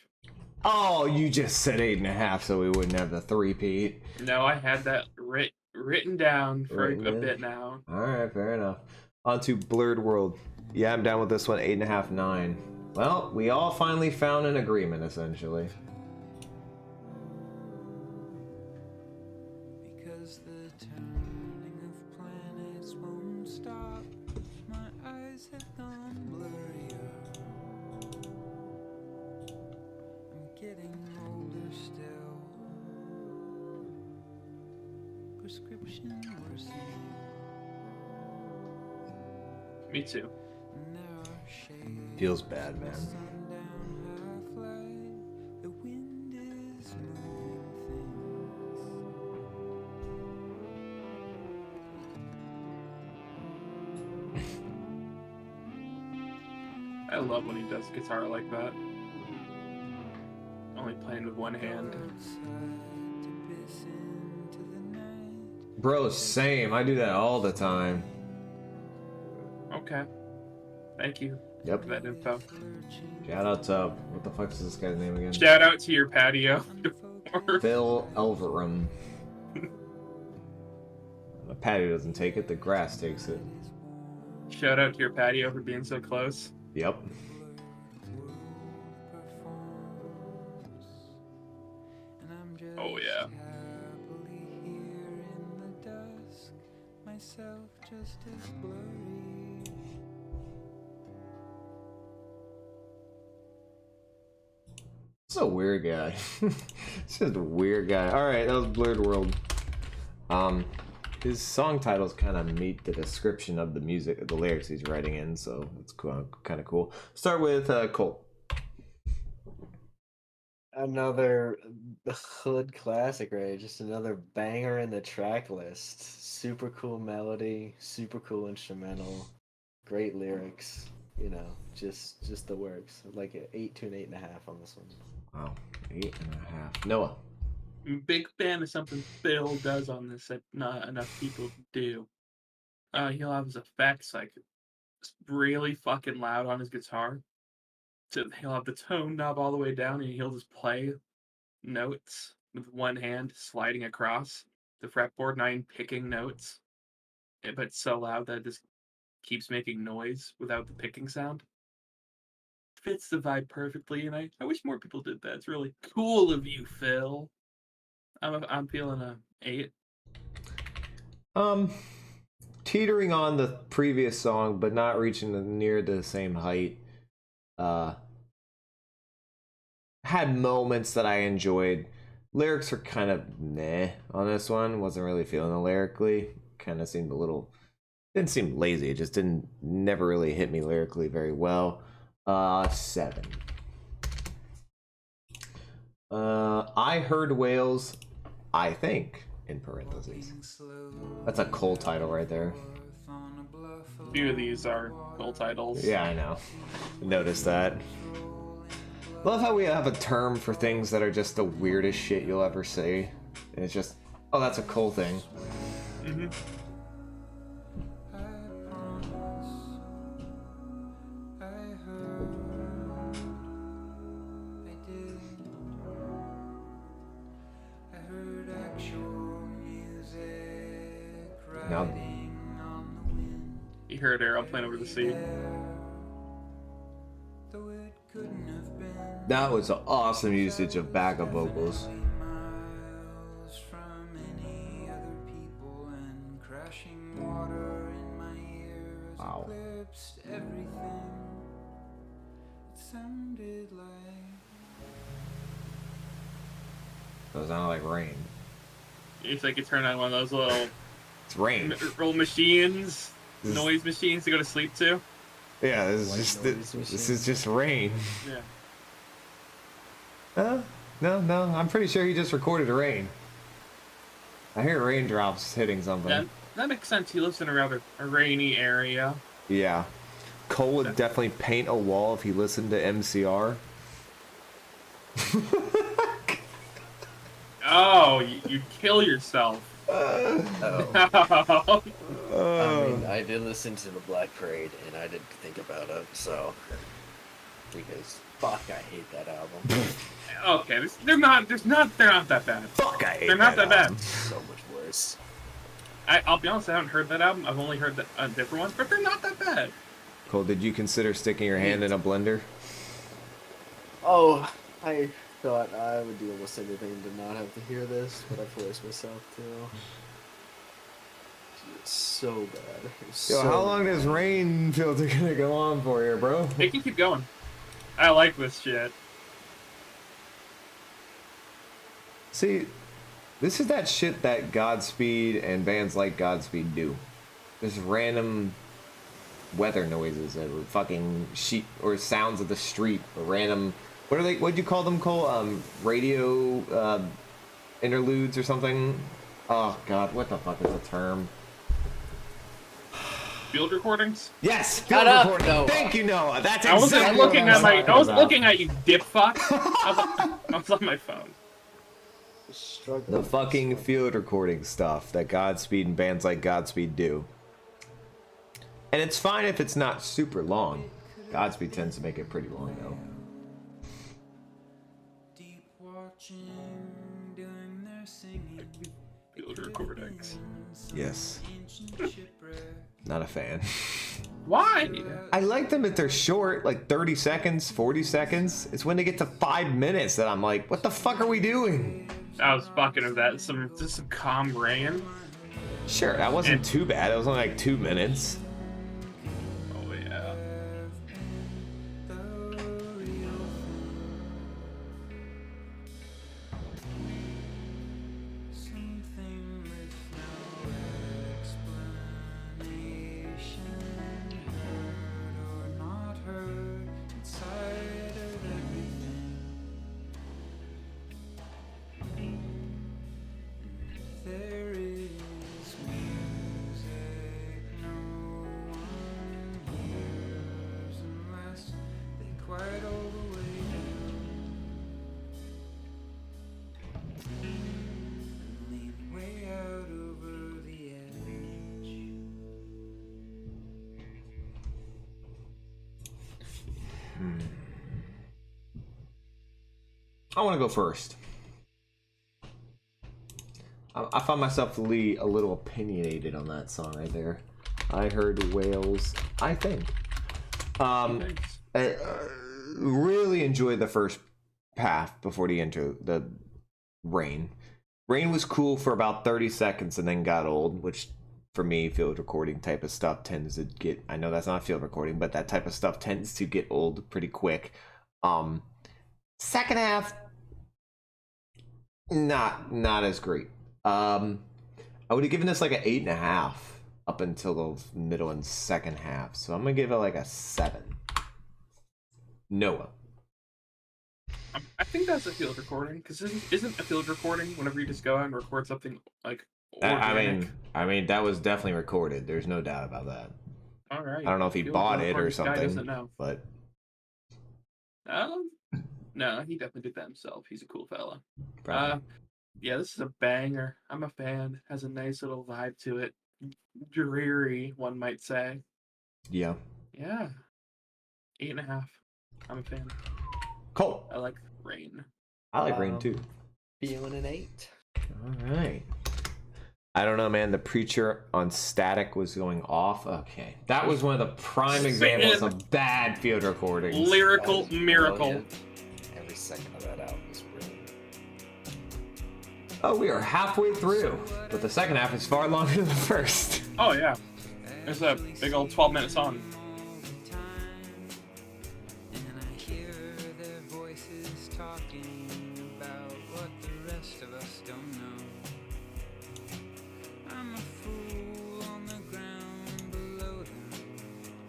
Oh, you just said 8.5, so we wouldn't have the three-peat. No, I had that written down for Written a in? bit now. All right, fair enough. On to Blurred World. Yeah, I'm down with this one. 8.5, 9. Well, we all finally found an agreement, essentially. Because the turning of planets won't stop. My eyes have gone blurrier. I'm getting older still. Prescription worsening. Me too. And there are shades. Feels bad, man. Sundown half-light. The wind is moving I love when he does guitar like that. Only playing with one hand. outside to piss into the night. Bro, same. I do that all the time. Okay. Thank you Yep. for that info. Shout out to, what the fuck is this guy's name again? Shout out to your patio. Phil Elverum. The patio doesn't take it, the grass takes it. Shout out to your patio for being so close. Yep. And I'm just Oh, yeah. happily here in the dusk, myself just as blurry. It's a weird guy. It's just a weird guy. Alright, that was Blurred World. His song titles kind of meet the description of the music, the lyrics he's writing in, so it's kind of cool. Start with Colt. Another hood classic, right? Just another banger in the track list. Super cool melody, super cool instrumental, great lyrics. You know, just the works. Like an 8 to an 8.5 on this one. Wow, 8.5. Noah. Big fan of something Phil does on this that not enough people do. He'll have his effects like really fucking loud on his guitar. So he'll have the tone knob all the way down and he'll just play notes with one hand sliding across the fretboard, not even picking notes. But it's so loud that it just keeps making noise without the picking sound. fits the vibe perfectly, and I wish more people did that. It's really cool of you, Phil. I'm feeling a 8. Teetering on the previous song, but not reaching near the same height. Had moments that I enjoyed. Lyrics are kind of meh on this one. Wasn't really feeling it lyrically. Kind of seemed a little. Didn't seem lazy. It just never really hit me lyrically very well. 7. I heard Whales. I think in parentheses. That's a Cole title right there. A few of these are full titles. Yeah, I know. Noticed that. Love how we have a term for things that are just the weirdest shit you'll ever see. And it's just, oh, that's a Cole thing. Mm-hmm. Now, You heard Aeroplane Over the Sea. that was an awesome usage of backup vocals. Wow. That sounded like rain. It's like you turn on one of those little It's rain. machines, This- noise machines to go to sleep to. Yeah, this is White just noise this machine. is just rain. Yeah. No, I'm pretty sure he just recorded rain. I hear raindrops hitting something. That makes sense. He lives in a rather rainy area. Yeah. Cole would definitely paint a wall if he listened to MCR. Oh, you'd kill yourself. Oh. Oh. I mean, I did listen to the Black Parade, and I did think about it. So, because fuck, I hate that album. Okay, they're not that bad. Fuck, I hate They're not that bad. So much worse. I'll be honest, I haven't heard that album. I've only heard different ones, but they're not that bad. Cole, did you consider sticking your hand in a blender? Oh, I thought I would do almost anything to not have to hear this, but I forced myself to. It's so bad. It's Yo, so how long is rain filter gonna go on for here, bro? They can keep going. I like this shit. See, this is that shit that Godspeed and bands like Godspeed do. Just random weather noises or fucking sheep or sounds of the street or random. What are they? What'd you call them, Cole? Radio interludes or something? Oh God, what the fuck is the term? Field recordings. Yes, Shut field up, recording. Noah. Thank you, Noah. That's I wasn't exactly looking what at my. talking I was about. looking at you, dip fuck. I was on my phone. struggling. The fucking field recording stuff that Godspeed and bands like Godspeed do. And it's fine if it's not super long. Godspeed tends to make it pretty long, though. Deep watching, doing their singing. Field recordings. Yes. Ancient shipwreck. Not a fan. Why? I like them if they're short, like 30 seconds, 40 seconds. It's when they get to 5 minutes that I'm like, what the fuck are we doing? I was fucking with that. Just some calm rain. Sure, that wasn't too bad. It was only like 2 minutes. Oh yeah. Something with no explanation. Heard or not heard, inside of everything. There is music no one hears unless they quiet all the way down. And lean way out over the edge. I want to go first. I found myself a little opinionated on that song right there. I heard Whales, I think. Thanks. really enjoyed the first half before the rain. Rain was cool for about 30 seconds and then got old, which for me, field recording type of stuff tends to get, I know that's not field recording, but that type of stuff tends to get old pretty quick. Second half, not as great. I would have given this like an 8.5 up until the middle and second half. So I'm gonna give it like a 7. Noah. I think that's a field recording, because isn't a field recording whenever you just go out and record something like organic? I mean that was definitely recorded. There's no doubt about that. All right. I don't know if he Field bought it or recording guy doesn't something, know. but No, he definitely did that himself. He's a cool fella. probably. Yeah, this is a banger. I'm a fan. Has a nice little vibe to it. Dreary, one might say. Yeah. Yeah. 8.5. I'm a fan. Cole. I like Rain. I like Rain too. Feeling an 8. All right. I don't know, man. The preacher on static was going off. Okay. That was one of the prime examples of bad field recordings. Lyrical That was miracle. brilliant. Every second of that album was brilliant. Oh, we are halfway through, but the second half is far longer than the first. Oh, yeah. There's a big old 12-minute song. And I hear their voices talking about what the rest of us don't know. I'm a fool on the ground below them,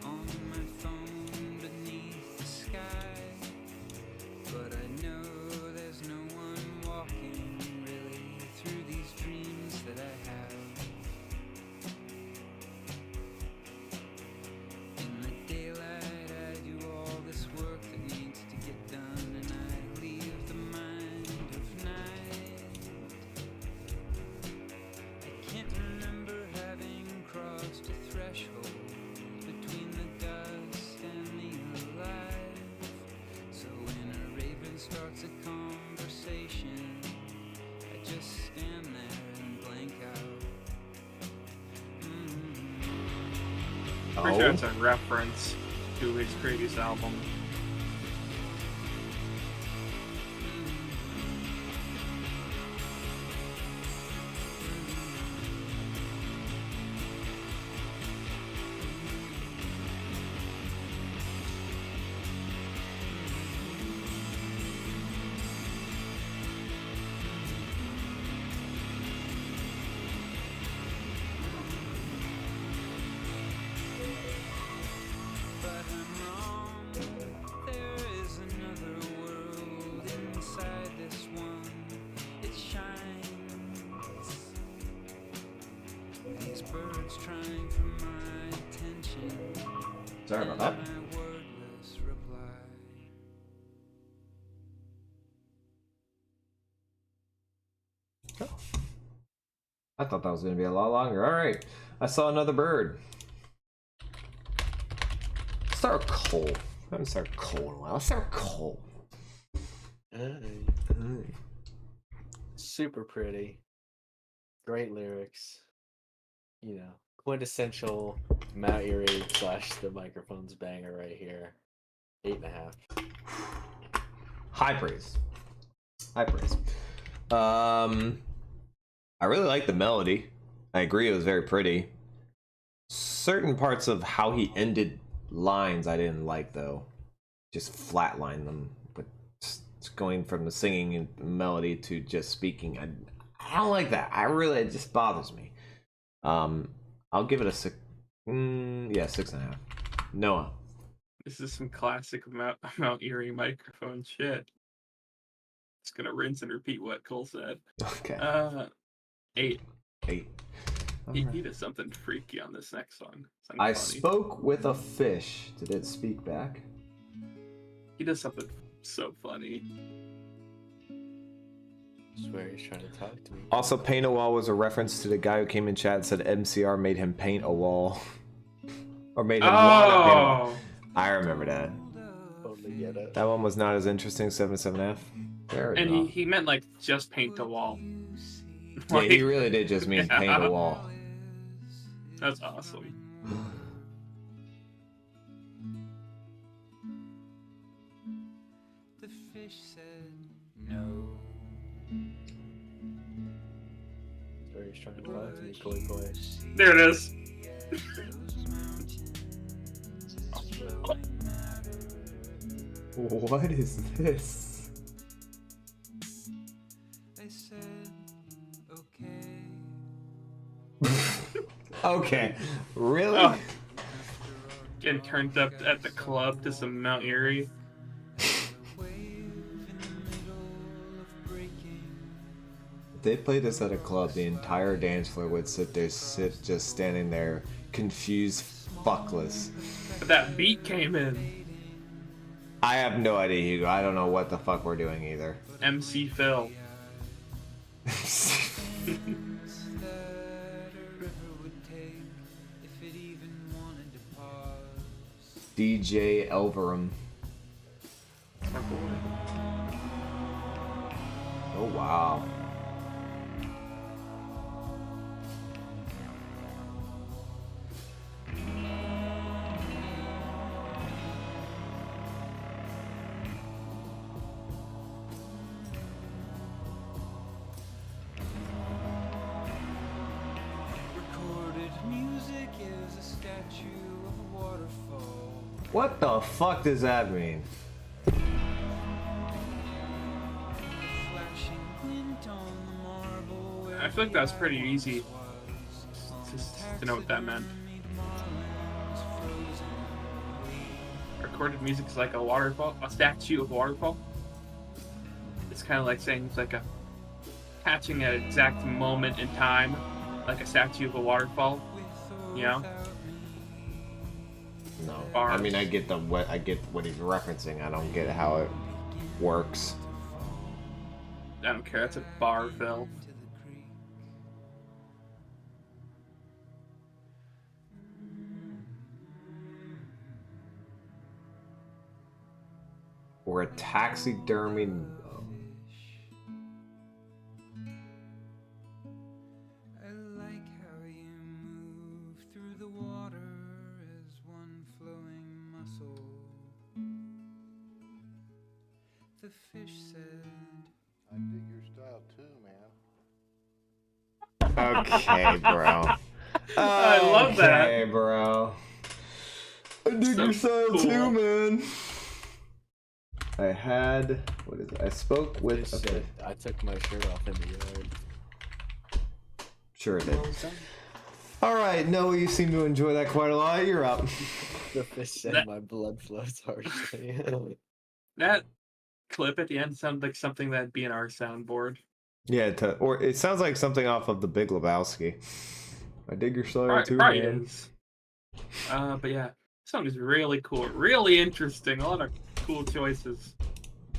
on my phone beneath the sky. But I know there's no one walking really through these dreams that I have. In the daylight, I do all this work that needs to get done, and I leave the mind of night. I can't remember having crossed a threshold between the dust and the alive. So when a raven starts a conversation, I just stand there and blank out. Pretty sure it's a reference to his previous album. But I'm wrong. There is another world inside this one. It shines. These birds trying for my attention. Sorry about that. And my wordless reply. I thought that was going to be a lot longer. All right. I saw another bird. Let's start with Cole. I haven't started Cole in a while. Let's start with Cole. Super pretty. Great lyrics. You know, quintessential Mount Erie / the microphones banger right here. 8.5. High praise. High praise. I really like the melody. I agree it was very pretty. Certain parts of how he ended lines I didn't like though. Just flatline them. But just going from the singing and melody to just speaking. I don't like that. It just bothers me. I'll give it a 6. Yeah, 6.5. Noah. This is some classic Mount Erie microphone shit. Just gonna rinse and repeat what Cole said. Okay. 8. 8. He does something freaky on this next song. Something I funny. spoke with a fish. Did it speak back? He does something so funny. Swear he's trying to talk to me. Also, paint a wall was a reference to the guy who came in chat and said MCR made him paint a wall. Or made him want to paint a wall. I remember that. Totally get it. That one was not as interesting, 7.7F. Fair And enough. he meant like just paint the wall. Yeah, he really did just mean paint a wall. That's awesome. trying to talk to me, Koi Koi. There it is. What is this? They said, okay. Okay, really? Oh. Getting turned up at the club to some Mount Erie. If they played this at a club, the entire dance floor would sit just standing there, confused, fuckless. But that beat came in. I have no idea, Hugo. I don't know what the fuck we're doing either. MC Phil. DJ Elverum. Oh wow. Recorded music is a statue of a waterfall. What the fuck does that mean? Flashing glint on the marble where I feel like that was pretty easy to know what that meant. Recorded music is like a waterfall, a statue of a waterfall. It's kind of like saying it's like a catching at an exact moment in time, like a statue of a waterfall. You know? No. Bars. I mean, I get what he's referencing. I don't get how it works. I don't care. It's a bar, Phil. to the creek. Or a taxidermy. I like how you move through the water as one flowing muscle. The fish said, I dig your style too, man. Okay, bro. I love that. Okay, bro. I dig So your style cool. too, man. I had what is it? I spoke with. Just Okay. said, I took my shirt off in the yard. Sure it did. All right, Noah, you seem to enjoy that quite a lot. You're up. The fish said That- my blood flows harshly. That clip at the end sounded like something that'd be in our soundboard. Yeah, or it sounds like something off of The Big Lebowski. I dig your style too, Probably man. is. But yeah, this song is really cool, really interesting. A lot of cool choices.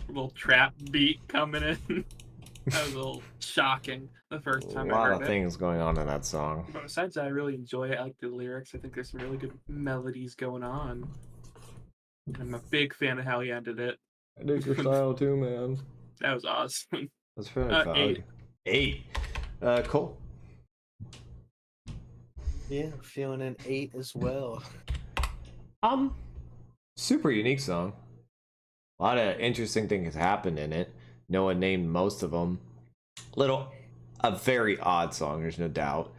A little trap beat coming in. That was a little shocking the first A time I lot heard of it. things going on in that song. But besides that, I really enjoy it. I like the lyrics. I think there's some really good melodies going on. And I'm a big fan of how he ended it. I dig your style too, man. That was awesome. That's very 8. 8. Cool. Yeah, feeling an 8 as well. Super unique song. A lot of interesting things happened in it. No one named most of them. A very odd song. There's no doubt.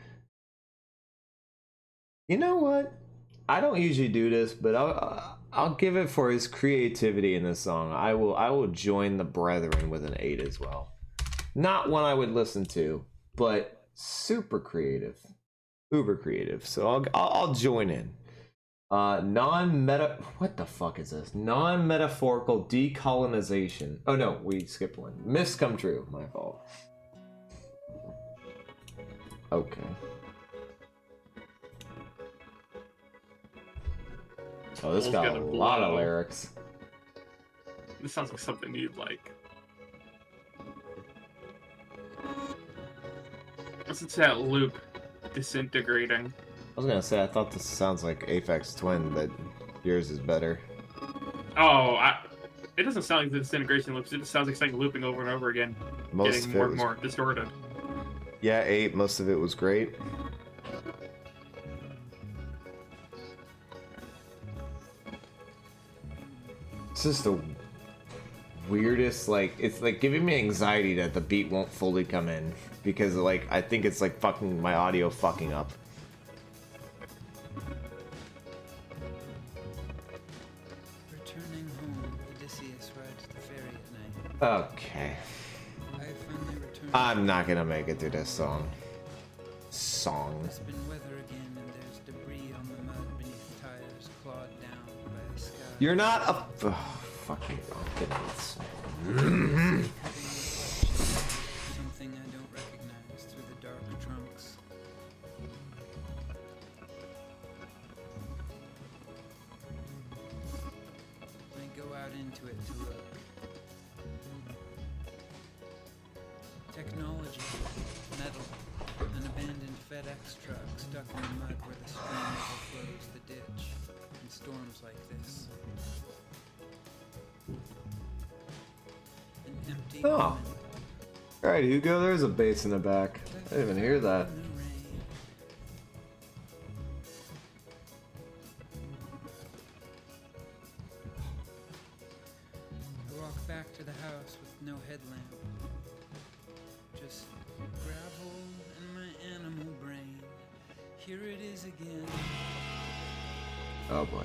You know what? I don't usually do this, but I'll give it for his creativity in this song. I will join the brethren with an 8 as well. Not one I would listen to, but super creative, uber creative. So I'll join in. What the fuck is this? Non-metaphorical decolonization. Oh no, we skipped one. Myths come true. My fault. Okay. Oh, this Bull's got a gonna lot of blow. lyrics. This sounds like something you'd like. Listen to that loop disintegrating. I was gonna say I thought this sounds like Aphex Twin, but yours is better. Oh, it doesn't sound like the disintegration loops. It just sounds like something looping over and over again, Most getting of more it and was, more distorted. yeah, 8. Most of it was great. It's just a weirdest, like, it's like giving me anxiety that the beat won't fully come in because like I think it's like fucking my audio fucking up. Returning home, Odysseus rides the ferry at night. Okay. I finally returned. I'm not gonna make it through this song. It's been weather again, and there's debris on the mud beneath tires clawed down by the sky. You're not a fucking confidence. Something I don't recognize through the dark trunks. I go out into it to look. Technology, metal, an abandoned FedEx truck stuck in the mud where the stream overflows the ditch in storms like this. An empty Oh. woman Alright, Hugo, there's a bass in the back. I didn't even hear that. in the rain. I walk back to the house with no headlamp. Just gravel and my animal brain. Here it is again, Oh boy.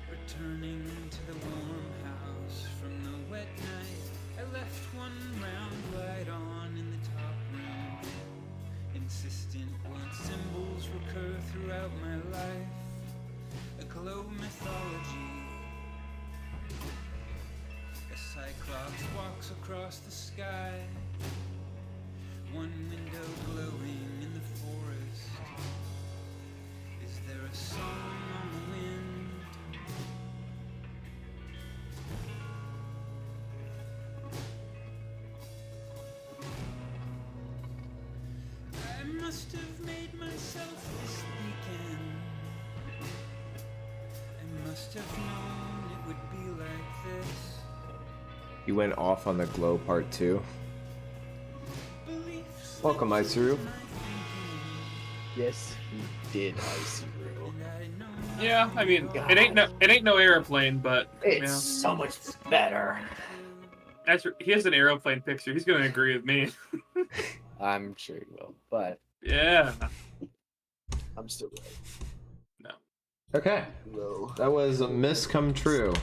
returning to the warm house from the wet night. I left one round light on in the top room, insistent blood symbols recur throughout my life. A glow mythology. A cyclops walks across the sky. One window glowing in the forest. Is there a song on the wind? I must have made myself this weekend. I must have known it would be like this. You went off on the glow part 2. Beliefs Welcome, Isuru. my thinking, Yes, he did, Isuru. and I know Yeah, I mean, it ain't no airplane, but It's yeah. so much better. He has an airplane picture. He's gonna agree with me. I'm sure he will, but Yeah. I'm still right. Okay. Low. That was a miss come true.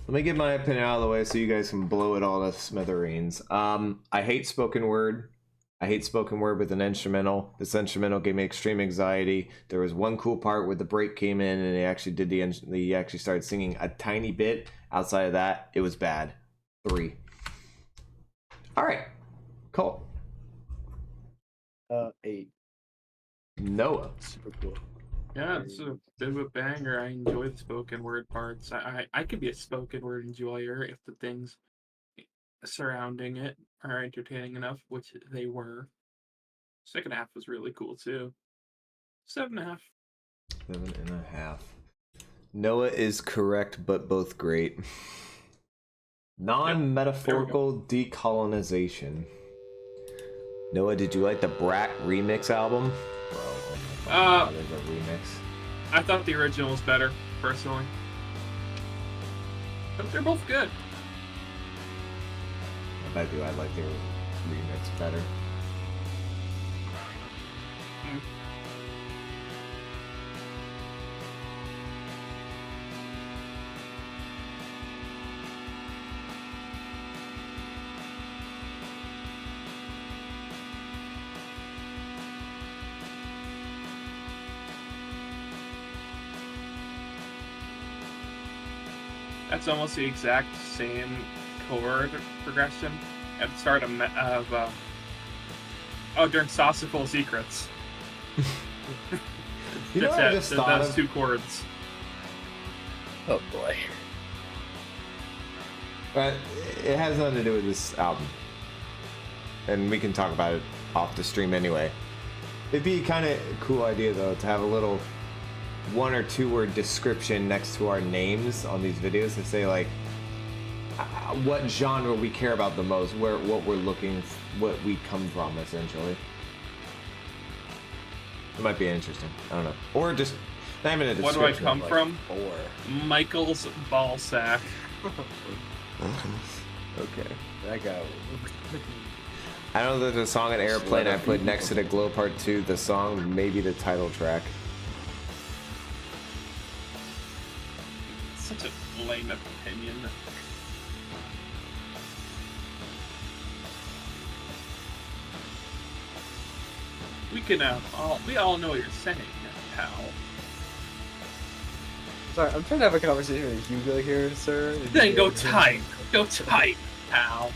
Let me get my opinion out of the way so you guys can blow it all to smithereens. I hate spoken word. I hate spoken word with an instrumental. This instrumental gave me extreme anxiety. There was one cool part where the break came in and they actually did he actually started singing a tiny bit. Outside of that, it was bad. 3. All right. Cool. 8. Noah. Super cool. Yeah, it's a bit of a banger. I enjoy the spoken word parts. I could be a spoken word enjoyer if the things surrounding it are entertaining enough, which they were. Second half was really cool too. 7.5. 7.5. Noah is correct, but both great. Non-metaphorical decolonization. Noah, did you like the Brat remix album? Bro, oh my God, there's a remix. I thought the original was better, personally. But they're both good. I bet you I like the remix better. That's almost the exact same chord progression at the start during Saucerful Secrets. You know what I just thought those of? 2 chords. Oh boy. But it has nothing to do with this album. And we can talk about it off the stream anyway. It'd be kind of a cool idea though to have a little 1 or 2 word description next to our names on these videos to say like what genre we care about the most, what we're looking, what we come from essentially. It might be interesting. I don't know. Or just not even a What do I description. come like from? 4. Michael's ball sack. Okay, that guy. I know there's a song on Airplane I put next to the Glow Part 2. The song, maybe the title track. Such a lame opinion. We can we all know what you're saying, pal. Sorry, I'm trying to have a conversation with Hugo here, sir. Then go type, pal.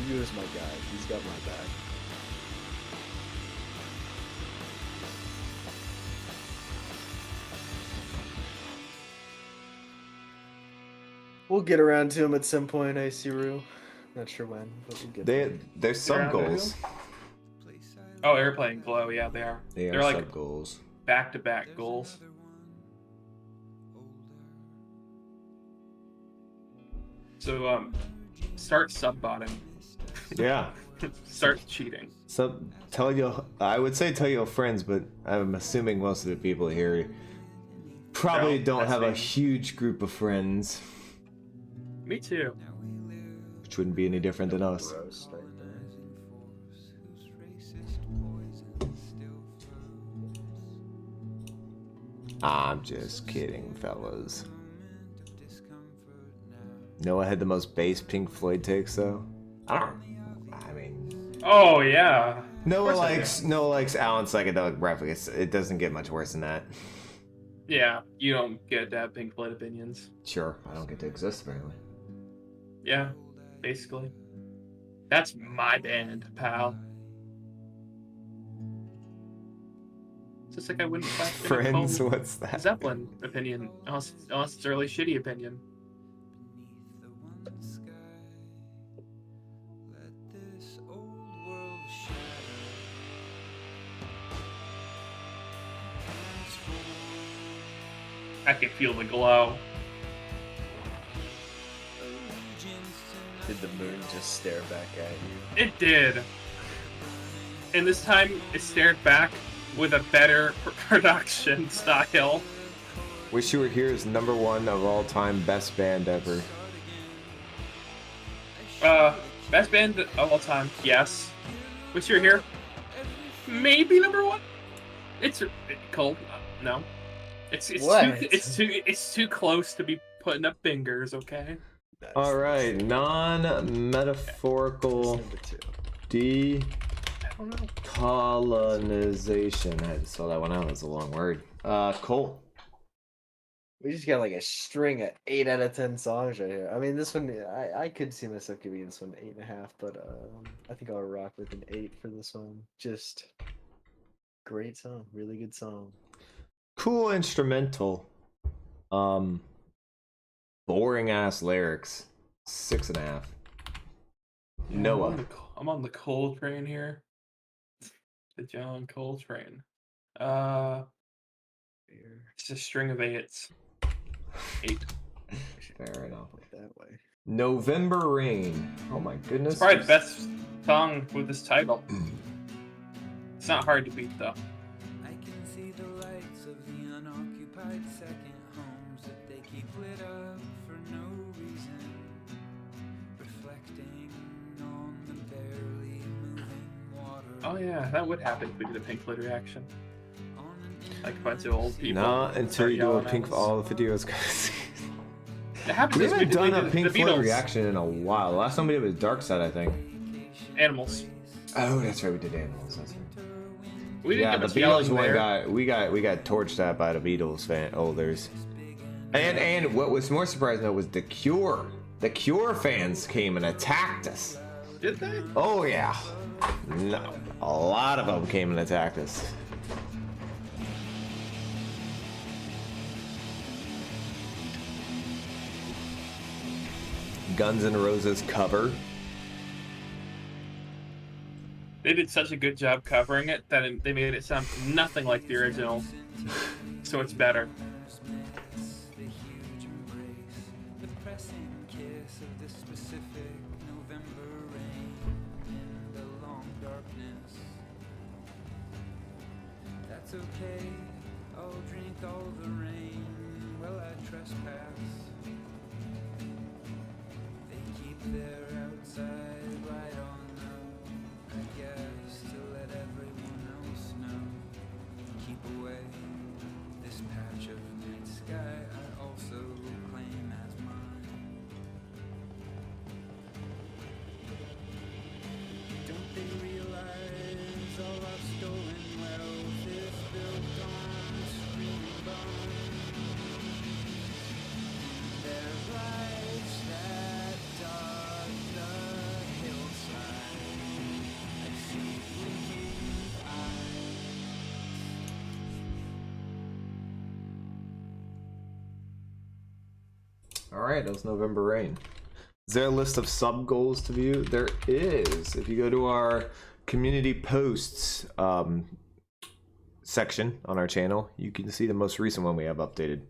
Hugo's my guy. He's got my back. We'll get around to him at some point, Iciru. Not sure when, but we'll get there. There's sub Yeah, there goals. Oh, Airplane Glow, yeah, they are. They They're are like sub goals. back-to-back goals. So, start sub-botting. Yeah. Start cheating. So I would say tell your friends, but I'm assuming most of the people here probably No, don't that's have a me. huge group of friends, Me too. which wouldn't be any different than us. Gross right there. I'm just kidding, fellas. Noah had the most base Pink Floyd takes, though. I mean, Oh, yeah. Noah course I likes Alan psychedelic breakfast. It doesn't get much worse than that. Yeah, you don't get to have Pink Floyd opinions. Sure, I don't get to exist apparently. Yeah, basically. That's my band, pal. It's just like I wouldn't clap in a Friends, cold what's that? Zeppelin opinion, unless it's a really shitty opinion. I can feel the glow. Did the moon just stare back at you? It did. And this time, it stared back with a better production style. Wish You Were Here is #1 of all time best band ever. Best band of all time, yes. Wish You Were Here, maybe #1. It's cold. No, it's What? it's too close to be putting up fingers. Okay. All right, non-metaphorical Number 2. I don't know. decolonization. I had to spell that one out. That's a long word. Cole. We just got like a string of 8 out of 10 songs right here. I mean, this one, I could see myself giving this one 8.5, but I think I'll rock with an 8 for this one. Just great song, really good song. Cool instrumental. Boring ass lyrics. 6.5. Noah. I'm on the Cole train here. The John Cole train. It's a string of 8s. 8. Fair enough. Like that way. November Rain. Oh my goodness. It's probably the best song with this title. It's not hard to beat though. I can see the lights of the unoccupied second homes that they keep lit up for no reason, reflecting on the barely moving water. Oh yeah, that would happen if we did a Pink Floyd reaction. Like a bunch of old people. Not until start you do a yelling at Pink us. all the videos. Guys. It happens. We as haven't did- done a did Pink the Floyd Beatles. reaction in a while. The last time we did was Dark Side, I think. Animals. Oh, that's right. We did Animals. That's right. We didn't Yeah, get the much yelling Beatles one there. got we got torched at by the Beatles fan holders. And what was more surprising though was the Cure. The Cure fans came and attacked us. Did they? Oh yeah, no, a lot of them came and attacked us. Guns N' Roses cover. They did such a good job covering it that they made it sound nothing like the original. So it's better. The huge embrace, the pressing kiss of the specific November rain in the long darkness. That's okay, I'll drink all the rain while I trespass. there outside, light on low, I guess, to let everyone else know. Keep away this patch of night sky I also claim as mine. Don't they realize all our stolen wealth is built on screaming bones? Their lights that dot the hillside, I see blinking eyes. All right, that was November Rain. Is there a list of sub goals to view? There is. If you go to our community posts section on our channel, you can see the most recent one we have updated.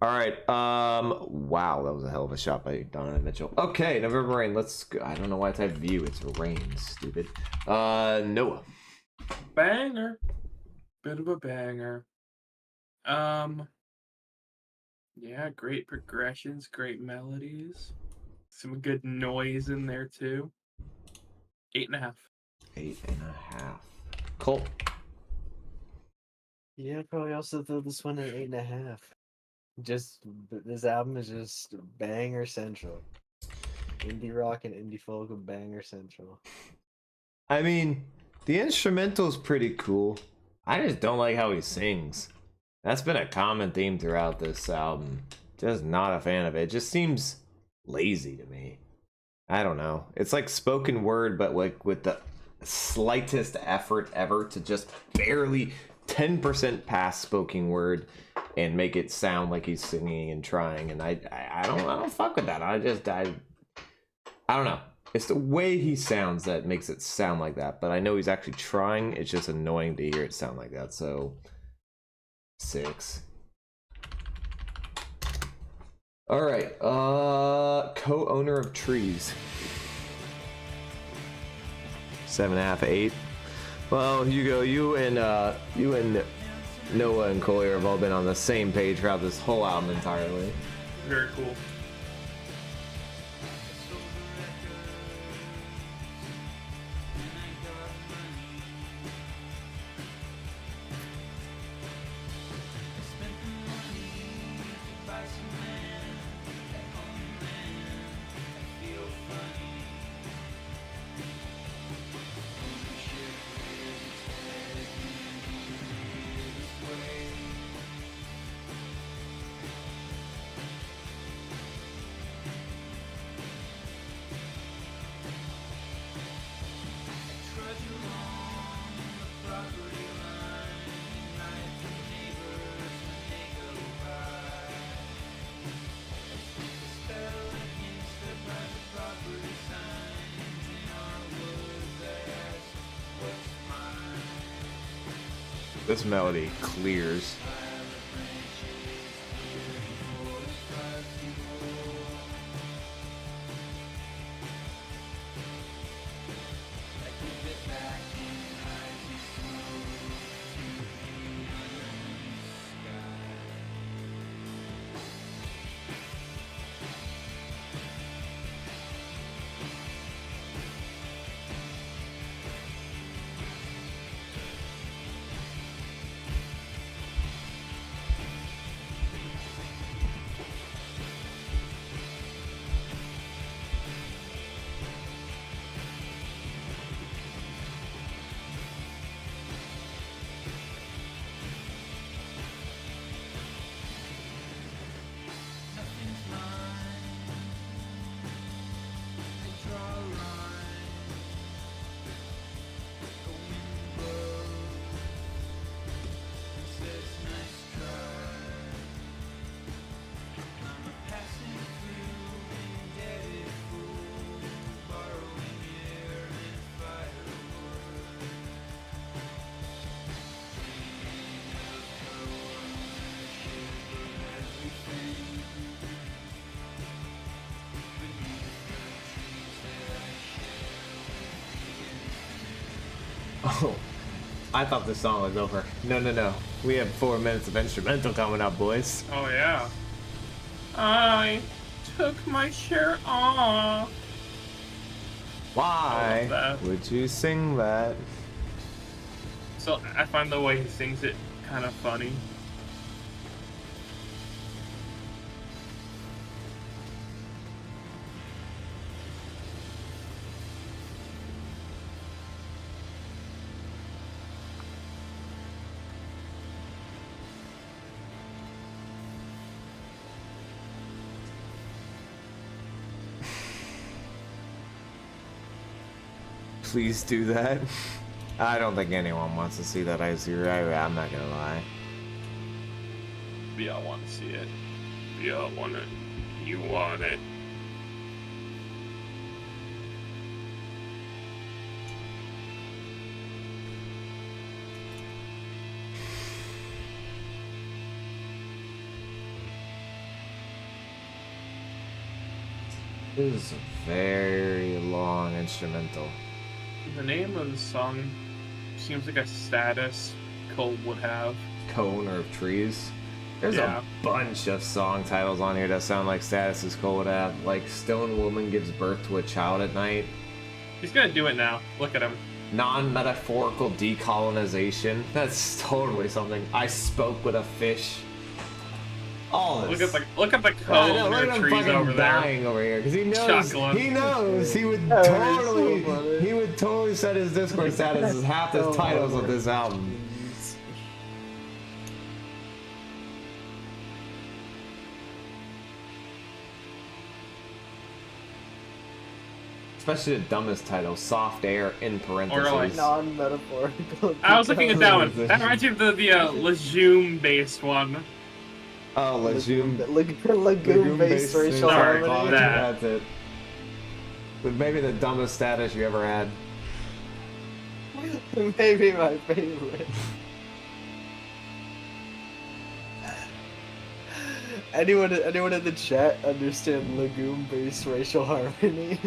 All right. Wow, that was a hell of a shot by Donovan Mitchell. Okay, November Rain. Let's go. I don't know why I typed view. It's rain. Stupid. Noah. Banger. Bit of a banger. Yeah, great progressions, great melodies. Some good noise in there too. 8.5. 8.5. Colt. Yeah, I'd probably also throw this one at 8.5. Just this album is just banger central. Indie rock and indie folk of banger central. I mean, the instrumental's pretty cool. I just don't like how he sings. That's been a common theme throughout this album. Just not a fan of it. It just seems lazy to me. I don't know. It's like spoken word, but like with the slightest effort ever to just barely 10% past spoken word and make it sound like he's singing and trying. And I don't fuck with that. I don't know. It's the way he sounds that makes it sound like that. But I know he's actually trying. It's just annoying to hear it sound like that. So 6. All right. Co-owner of Trees. 7.5, 8. Well, Hugo, you and Noah and Collier have all been on the same page throughout this whole album entirely. Very cool. This melody clears. Oh, I thought this song was over. No. We have 4 minutes of instrumental coming up, boys. Oh yeah. Hi. took my shirt off. Why that. would you sing that? So I find the way he sings it kind of funny. Please do that. I don't think anyone wants to see that. I'm not gonna lie. We all want to see it. We all want it. You want it. This is a very long instrumental. The name of the song seems like a status Cole would have. Co-owner of trees. There's Yeah. a bunch of song titles on here that sound like statuses Cole would have. Like Stone Woman gives birth to a child at night. He's gonna do it now. Look at him. Non-metaphorical decolonization. That's totally something. I spoke with a fish. All this. Look at the I cone know, look and at him trees fucking over there. dying over here because he knows. Chuckling. He knows. He would Oh, it's so totally. funny. He would totally set his Discord status as half the So titles of funny. this album. Especially the dumbest title, Soft Air in parentheses. like- Non-metaphorical. I was looking at that one. Decolonization. That reminds me of the Legume based one. Oh, Legume. Lagoon-based racial Sorry, harmony. that. That's it. But maybe the dumbest status you ever had. Maybe my favorite. Anyone in the chat understand legume-based racial harmony?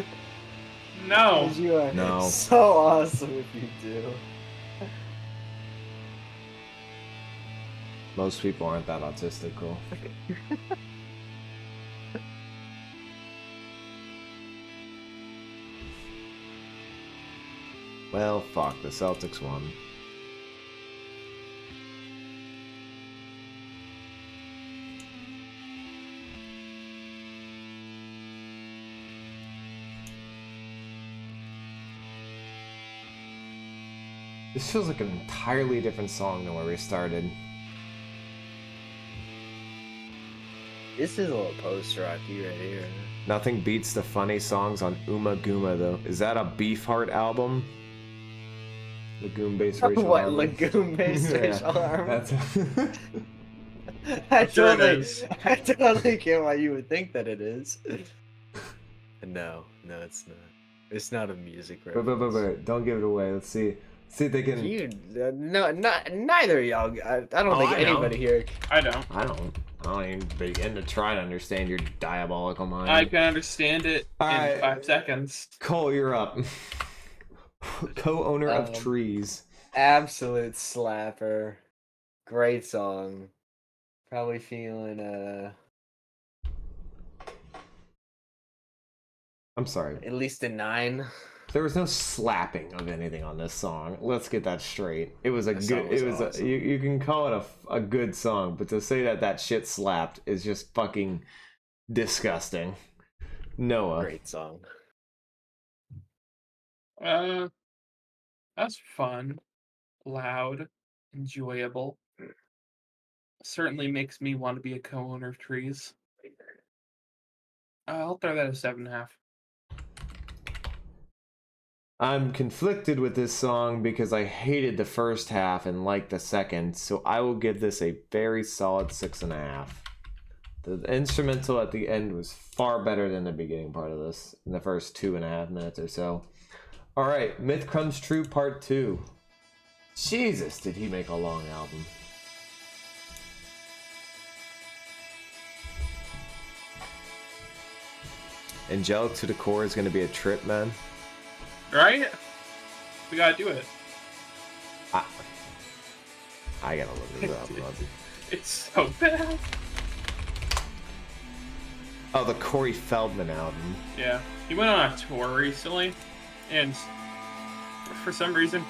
No. 'Cause you are No. so awesome if you do. Most people aren't that autistic, Cole. Well, fuck, the Celtics won. This feels like an entirely different song than where we started. This is a little post-rocky right here. Nothing beats the funny songs on Uma Guma, though. Is that a Beefheart album? Legume-based racial What, harmony. legume-based Yeah, racial harmony? that's- I Sure it totally, is. I totally get why you would think that it is. No, it's not. It's not a music reference. Don't give it away. Let's see. See if they can. You, neither of y'all. I don't Oh, think I know. anybody here. I don't. I don't even begin to try to understand your diabolical mind. I can understand it in Alright. 5 seconds. Cole, you're up. Co-owner of Um, trees. Absolute slapper. Great song. Probably feeling I'm sorry. at least a 9. There was no slapping of anything on this song. Let's get that straight. It was a That good. song was It was awesome. you can call it a good song, but to say that shit slapped is just fucking disgusting. Noah. Great song. That's fun, loud, enjoyable. Certainly makes me want to be a co-owner of trees. I'll throw that a 7.5. I'm conflicted with this song because I hated the first half and liked the second, so I will give this a very solid 6.5. The instrumental at the end was far better than the beginning part of this, in the first 2.5 minutes or so. Alright, Myth Comes True Part 2. Jesus, did he make a long album. Angelic to the Core is going to be a trip, man. Right? We gotta do it. I gotta look this up. It's so bad. Oh, the Corey Feldman album. Yeah, he went on a tour recently, and for some reason,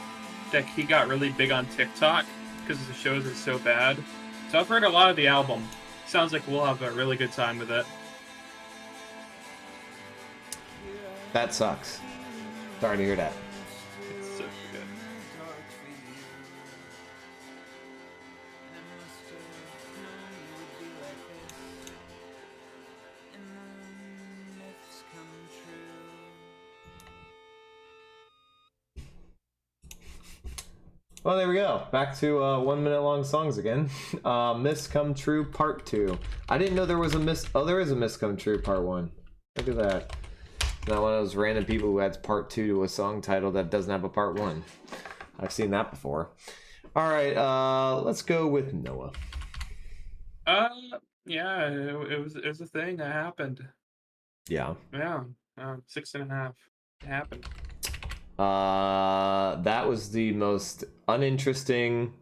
like he got really big on TikTok because the shows are so bad. So I've heard a lot of the album. Sounds like we'll have a really good time with it. That sucks. Sorry to hear that. It's so good. Well, there we go. Back to 1 minute long songs again. Miss Come True Part 2. I didn't know there was a Miss. Oh, there is a Miss Come True Part 1. Look at that. Not one of those random people who adds Part 2 to a song title that doesn't have a Part 1. I've seen that before. All right, let's go with Noah. Yeah, it was a thing that happened. Yeah. Yeah, 6.5. It happened. That was the most uninteresting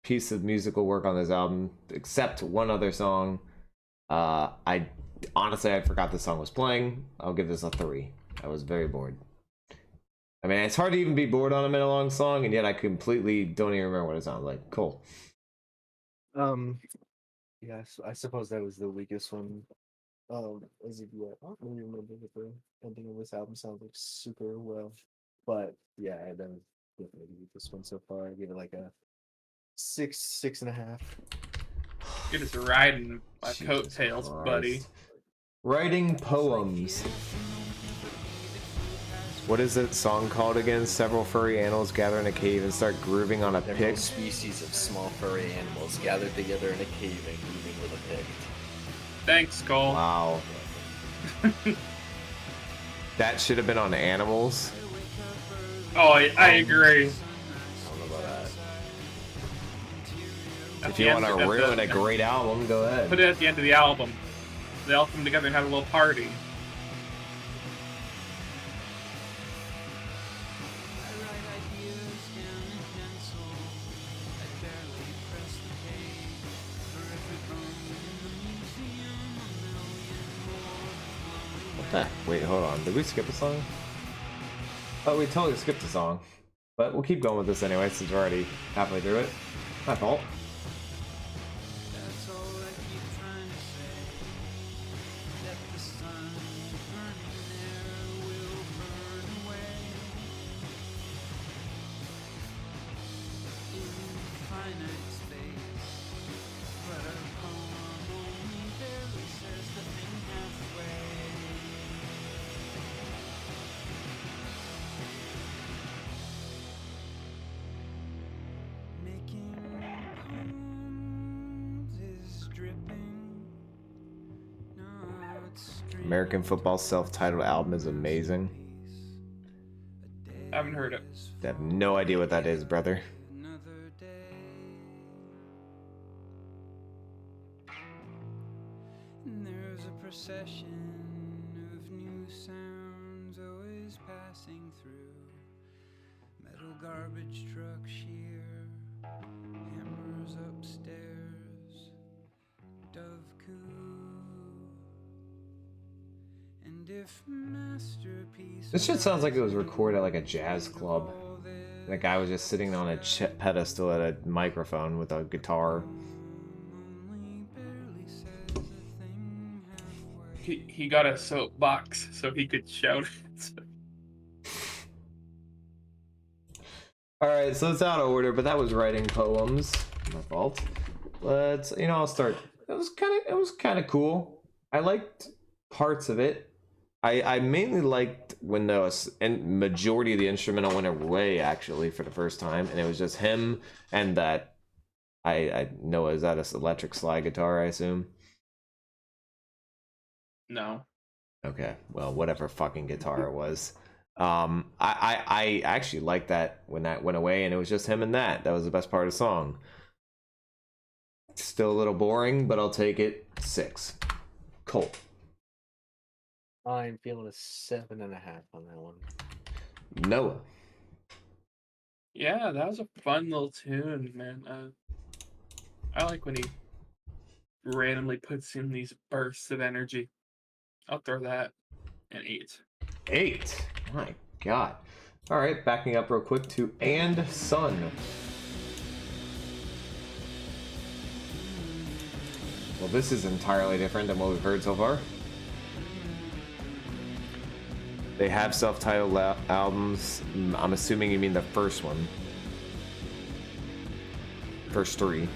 piece of musical work on this album, except one other song. I forgot the song was playing. I'll give this a 3. I was very bored. I mean, it's hard to even be bored on a minute long song, and yet I completely don't even remember what it sounded like. Cool. Yes, I suppose that was the weakest one. As of yet, I don't really remember what the ending of this album sounds like super well, but yeah, that was definitely the weakest one so far. I give it like a 6.5. You're just riding my Jesus coattails, Christ. buddy. Writing poems. What is that song called again? Several furry animals gather in a cave and start grooving on a Several pick. species of small furry animals gathered together in a cave and grooving with a pick. Thanks, Cole. Wow. That should have been on animals. Oh, I agree. I don't know about that. If you want to ruin a great album, go ahead. Put it at the end of the album. They all come together and have a little party. What the? Wait, hold on. Did we skip a song? Oh, we totally skipped a song. But we'll keep going with this anyway, since we're already halfway through it. My fault. That's all I keep trying to say. That the sun burning there will burn away. Infinite space. But a poem only barely says the thing halfway. Making poems is dripping. No, it's American Football self-titled album is amazing. I haven't heard it. I have no idea what that is, brother. another day. And there's a procession of new sounds always passing through. Metal garbage trucks here, hammers upstairs, dove coo. And if masterpiece This shit sounds like it was recorded at like a jazz club. The guy was just sitting on a pedestal at a microphone with a guitar. only barely says a thing halfway. He got a soapbox so he could shout it. Alright, so it's out of order, but that was writing poems. My fault. Let's, I'll start. It was kind of cool. I liked parts of it. I mainly liked when the majority of the instrumental went away, actually, for the first time, and it was just him and that. I know, is that an electric slide guitar, I assume? No. Okay, well, whatever fucking guitar it was. I actually liked that when that went away, and it was just him and that. That was the best part of the song. Still a little boring, but I'll take it. 6. Cole. I'm feeling a 7.5 on that one. Noah. Yeah, that was a fun little tune, man. I like when he randomly puts in these bursts of energy. I'll throw that an 8. 8. My God. All right, backing up real quick to And Son. Well, this is entirely different than what we've heard so far. They have self-titled albums. I'm assuming you mean the first one. First 3.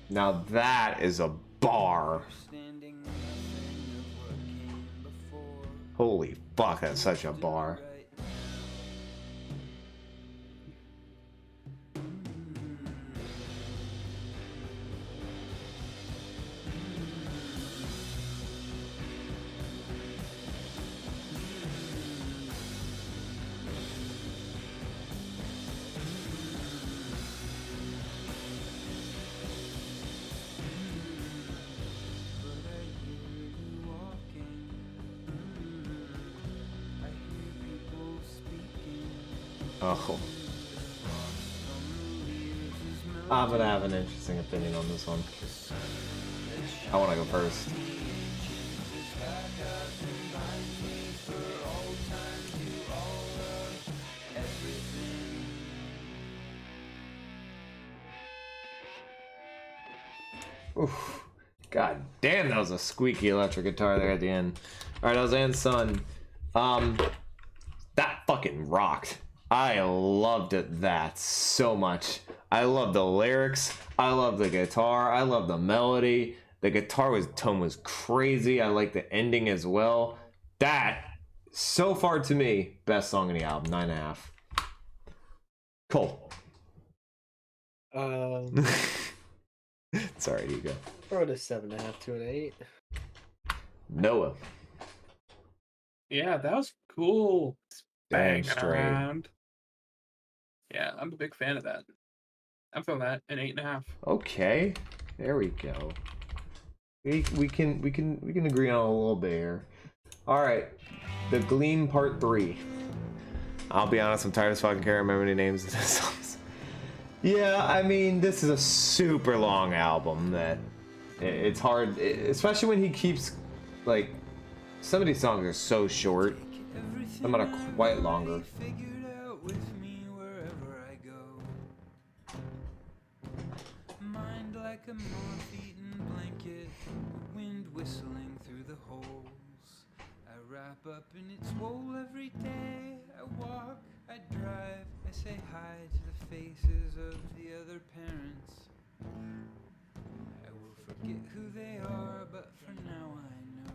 Now that is a bar. Holy fuck, that's such a bar. Oh. I'm gonna have an interesting opinion on this one. I wanna go first. Oof. God damn, that was a squeaky electric guitar there at the end. Alright, that was And Son. That fucking rocked. I loved that so much. I love the lyrics. I love the guitar. I love the melody. The guitar tone was crazy. I like the ending as well. That, so far to me, best song in the album. 9.5. Cole. Sorry, Hugo. Throw it a 7.5 to an 8. Noah. Yeah, that was cool. Dang Banging straight. around. Yeah, I'm a big fan of that. I'm throwing that an 8.5. Okay, there we go. We can agree on a little bit here. All right, The Gleam Part 3. I'll be honest, I'm tired as fucking can't remember any names of the songs. Yeah, I mean, this is a super long album that it's hard, especially when he keeps, like, some of these songs are so short. Some are quite longer. Mind like a moth-eaten blanket, wind whistling through the holes. I wrap up in its wool every day. I walk, I drive, I say hi to the faces of the other parents. I will forget who they are, but for now I know.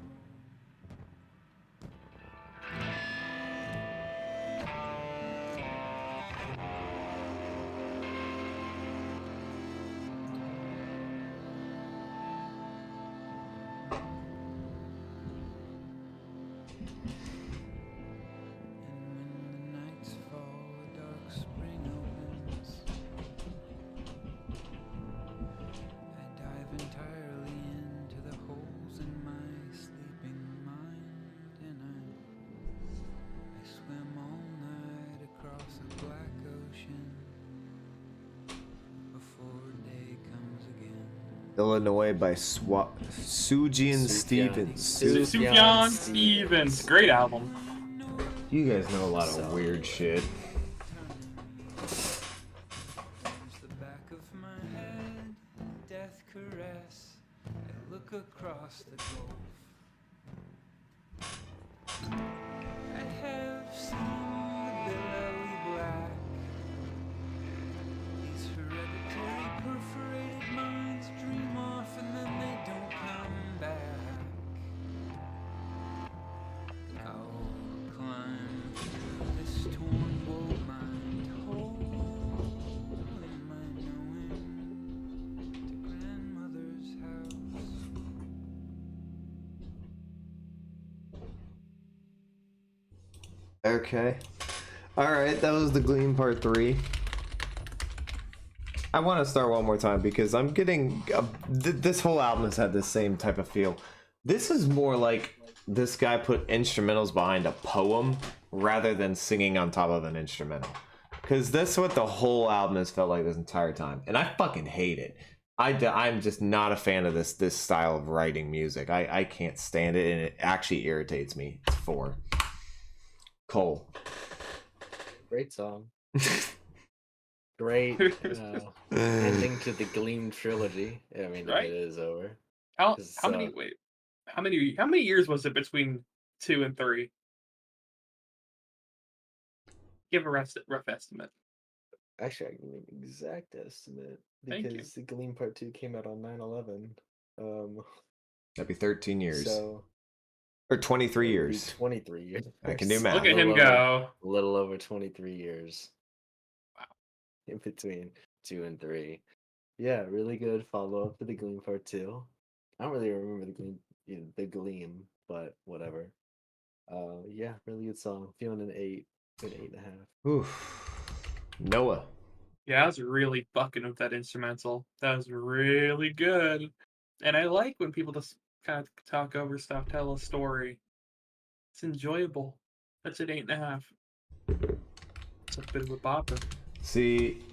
Illinois by Sufjan Stevens. Sufjan Stevens. Great album. You guys know a lot of weird shit. The back of my head, death caress. I look across the gulf. I have seen the billowy black. These hereditary perforated minds dream off and then they don't come back. I'll climb through this torn woe mind hole in my knowing to grandmother Okay. Alright, that was the Gleam Part 3. I want to start one more time because I'm getting... this whole album has had the same type of feel. This is more like this guy put instrumentals behind a poem rather than singing on top of an instrumental. Because that's what the whole album has felt like this entire time. And I fucking hate it. I'm just not a fan of this style of writing music. I can't stand it, and it actually irritates me. It's 4. Cole. Great song. Great ending to the Gleam trilogy. I mean, Right? it is over. How It's, many wait? How many years was it between 2 and 3? Give a rough estimate. Actually, I can give an exact estimate Thank you. because the Gleam Part 2 came out on 9/11. That'd be 13 years. So Or 23 it would be years. 23 years. I can do math. Look at him Little go. A little over 23 years. Wow. In between 2 and 3. Yeah, really good follow up to the Gleam Part 2. I don't really remember the Gleam, but whatever. Yeah, really good song. Feeling an 8, an 8.5. Oof. Noah. Yeah, I was really fucking with that instrumental. That was really good. And I like when people just kind of talk over stuff, tell a story. It's enjoyable. That's an 8.5. It's a bit of a bopper. See,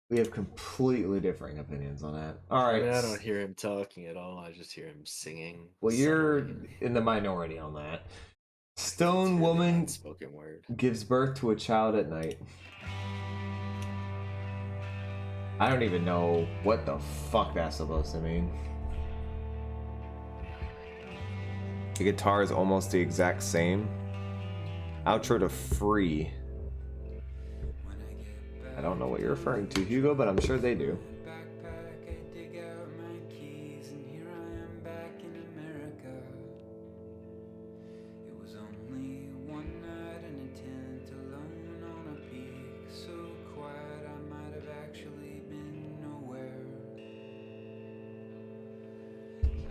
we have completely differing opinions on that. All I right. mean, I don't hear him talking at all. I just hear him singing. Well, you're subtly. in the minority on that. It's Stone really woman not spoken word. gives birth to a child at night. I don't even know what the fuck that's supposed to mean. The guitar is almost the exact same. Outro to Free. I don't know what you're referring to, Hugo, but I'm sure they do. Backpack, I dig out my keys, and here I am back in America. It was only one night in a tent, alone on a peak, so quiet I might have actually been nowhere.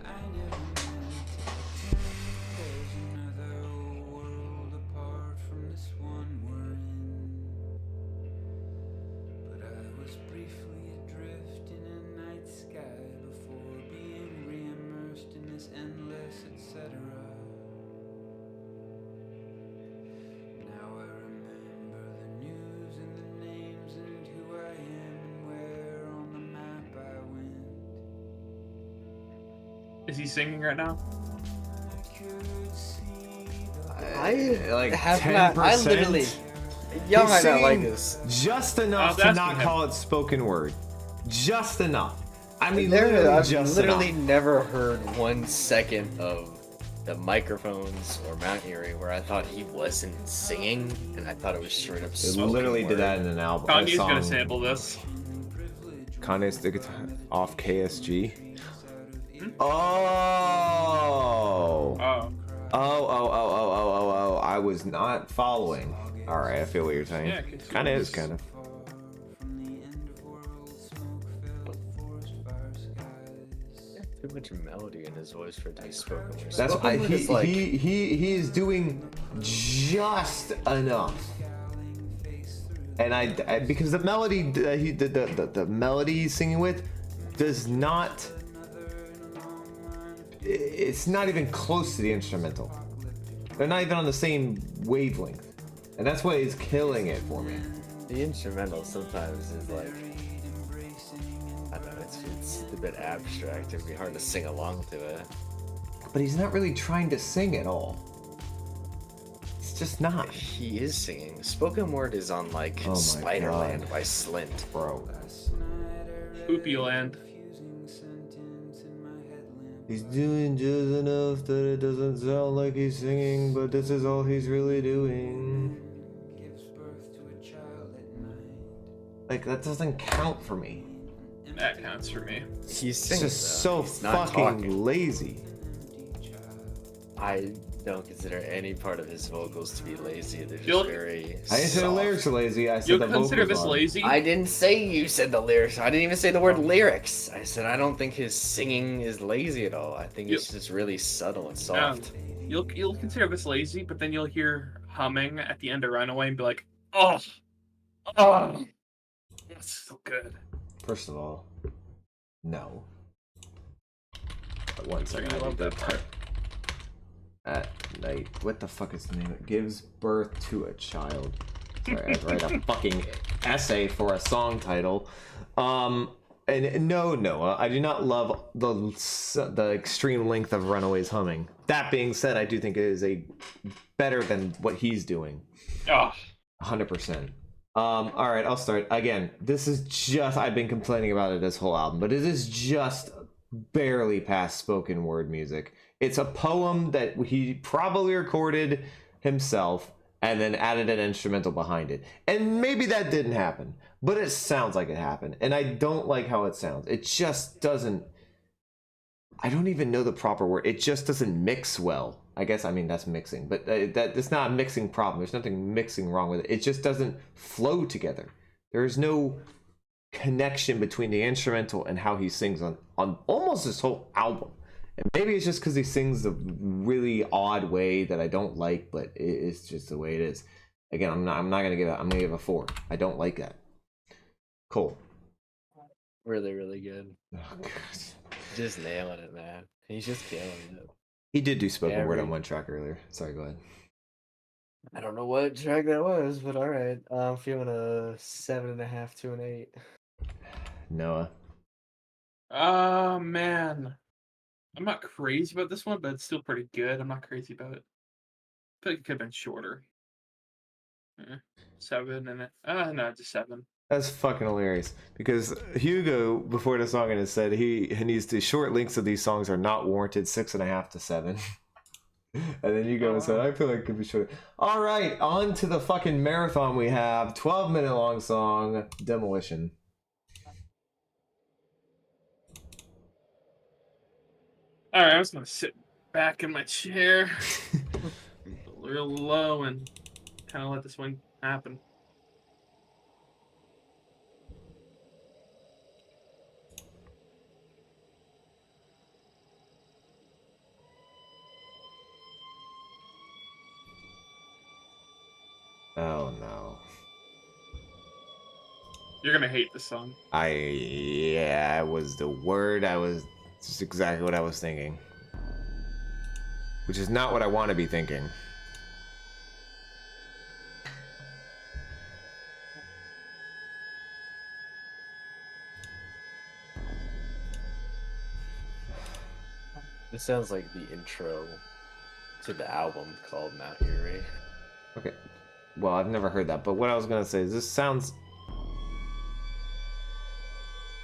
I never meant to pretend there's another world apart from this one we're in. But I was briefly adrift in a night sky before being re-immersed in this endless etc. Now I remember the news and the names and who I am and where on the map I went. Is he singing right now? I could see the I like have 10%. not. I literally. Y'all He's might not like singing this. just enough I to was not asking him. call it spoken word. Just enough. I mean, I've just Literally enough. never heard 1 second of the microphones or Mount Erie where I thought he wasn't singing and I thought it was straight up It spoken literally word. did that in an album. a Kanye's gonna song. sample this. Kanye's the guitar off KSG. Oh. Oh. Oh. I was not following. All right, I feel what you're saying. Yeah, 'cause Kind of is, kind of. from the end of world smoke filled forest fire skies. Too much melody in his voice for it to be spoken word. That's Spoken word is like he is doing just enough. And I because the melody the melody he's singing with does not. It's not even close to the instrumental. They're not even on the same wavelength, and that's why he's killing it for me. the instrumental sometimes is like I don't know, it's a bit abstract. It'd be hard to sing along to it. But he's not really trying to sing at all. It's just not, He is singing. Spoken word is on like Oh my Spiderland God. by Slint. bro. Poopy Land. He's doing just enough that it doesn't sound like he's singing, but this is all he's really doing. Like, that doesn't count for me. That counts for me. He's It's singing. just though. so He's not fucking talking. lazy. I don't consider any part of his vocals to be lazy. They're just You'll- very. I didn't say the soft. lyrics are lazy, I said You'll the consider vocals this are. lazy? I didn't say you said the lyrics. I didn't even say the word lyrics. I said I don't think his singing is lazy at all. I think it's just really subtle and soft. You'll consider this lazy, but then you'll hear humming at the end of Runaway and be like, oh, that's so good. First of all, no. But one Sure second, you I love need to that part. At night. What the fuck is the name? It gives birth to a child. Sorry, I had to write a fucking essay for a song title. And no, I do not love the extreme length of Runaway's humming. That being said, I do think it is a better than what he's doing. Oh, 100%. All right, I'll start again. This is just I've been complaining about it this whole album, but it is just barely past spoken word music. It's a poem that he probably recorded himself and then added an instrumental behind it. And maybe that didn't happen, but it sounds like it happened. And I don't like how it sounds. It just doesn't. I don't even know the proper word. It just doesn't mix well. I guess, I mean, that's mixing, but it's not a mixing problem. There's nothing mixing wrong with it. It just doesn't flow together. There is no connection between the instrumental and how he sings on almost this whole album. And maybe it's just because he sings a really odd way that I don't like, but it's just the way it is. Again, I'm not gonna give it. I'm gonna give it a 4. I don't like that. Cole. Really, really good. Oh, God. Just nailing it, man. He's just killing it. He did do spoken word Very- on one track earlier. Sorry, go ahead. I don't know what track that was, but all right. I'm feeling a 7.5 to an 8. Noah. oh man. I'm not crazy about this one, but it's still pretty good. I'm not crazy about it. I feel like it could have been shorter. 7 and no, just 7. That's fucking hilarious because Hugo before the song has said he needs the short lengths of these songs are not warranted 6.5 to 7. And then you go and said, I feel like it could be short. All right, on to the fucking marathon we have. 12-minute long song, Demolition. All right, I was gonna sit back in my chair, real low, and kind of let this one happen. Oh no. You're gonna hate this song. Yeah, was the word. I was just exactly what I was thinking. Which is not what I want to be thinking. This sounds like the intro to the album called Mount Erie. Okay. Well, I've never heard that, but what I was gonna say is this sounds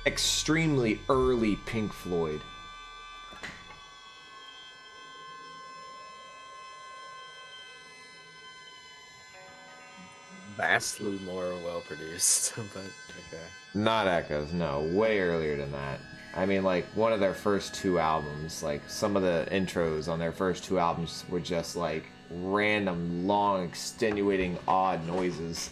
extremely early Pink Floyd. Vastly more well produced, but okay. Not Echoes, no, way earlier than that. I mean, like, one of their first 2 albums, like, some of the intros on their first 2 albums were just, like, random, long, extenuating, odd noises.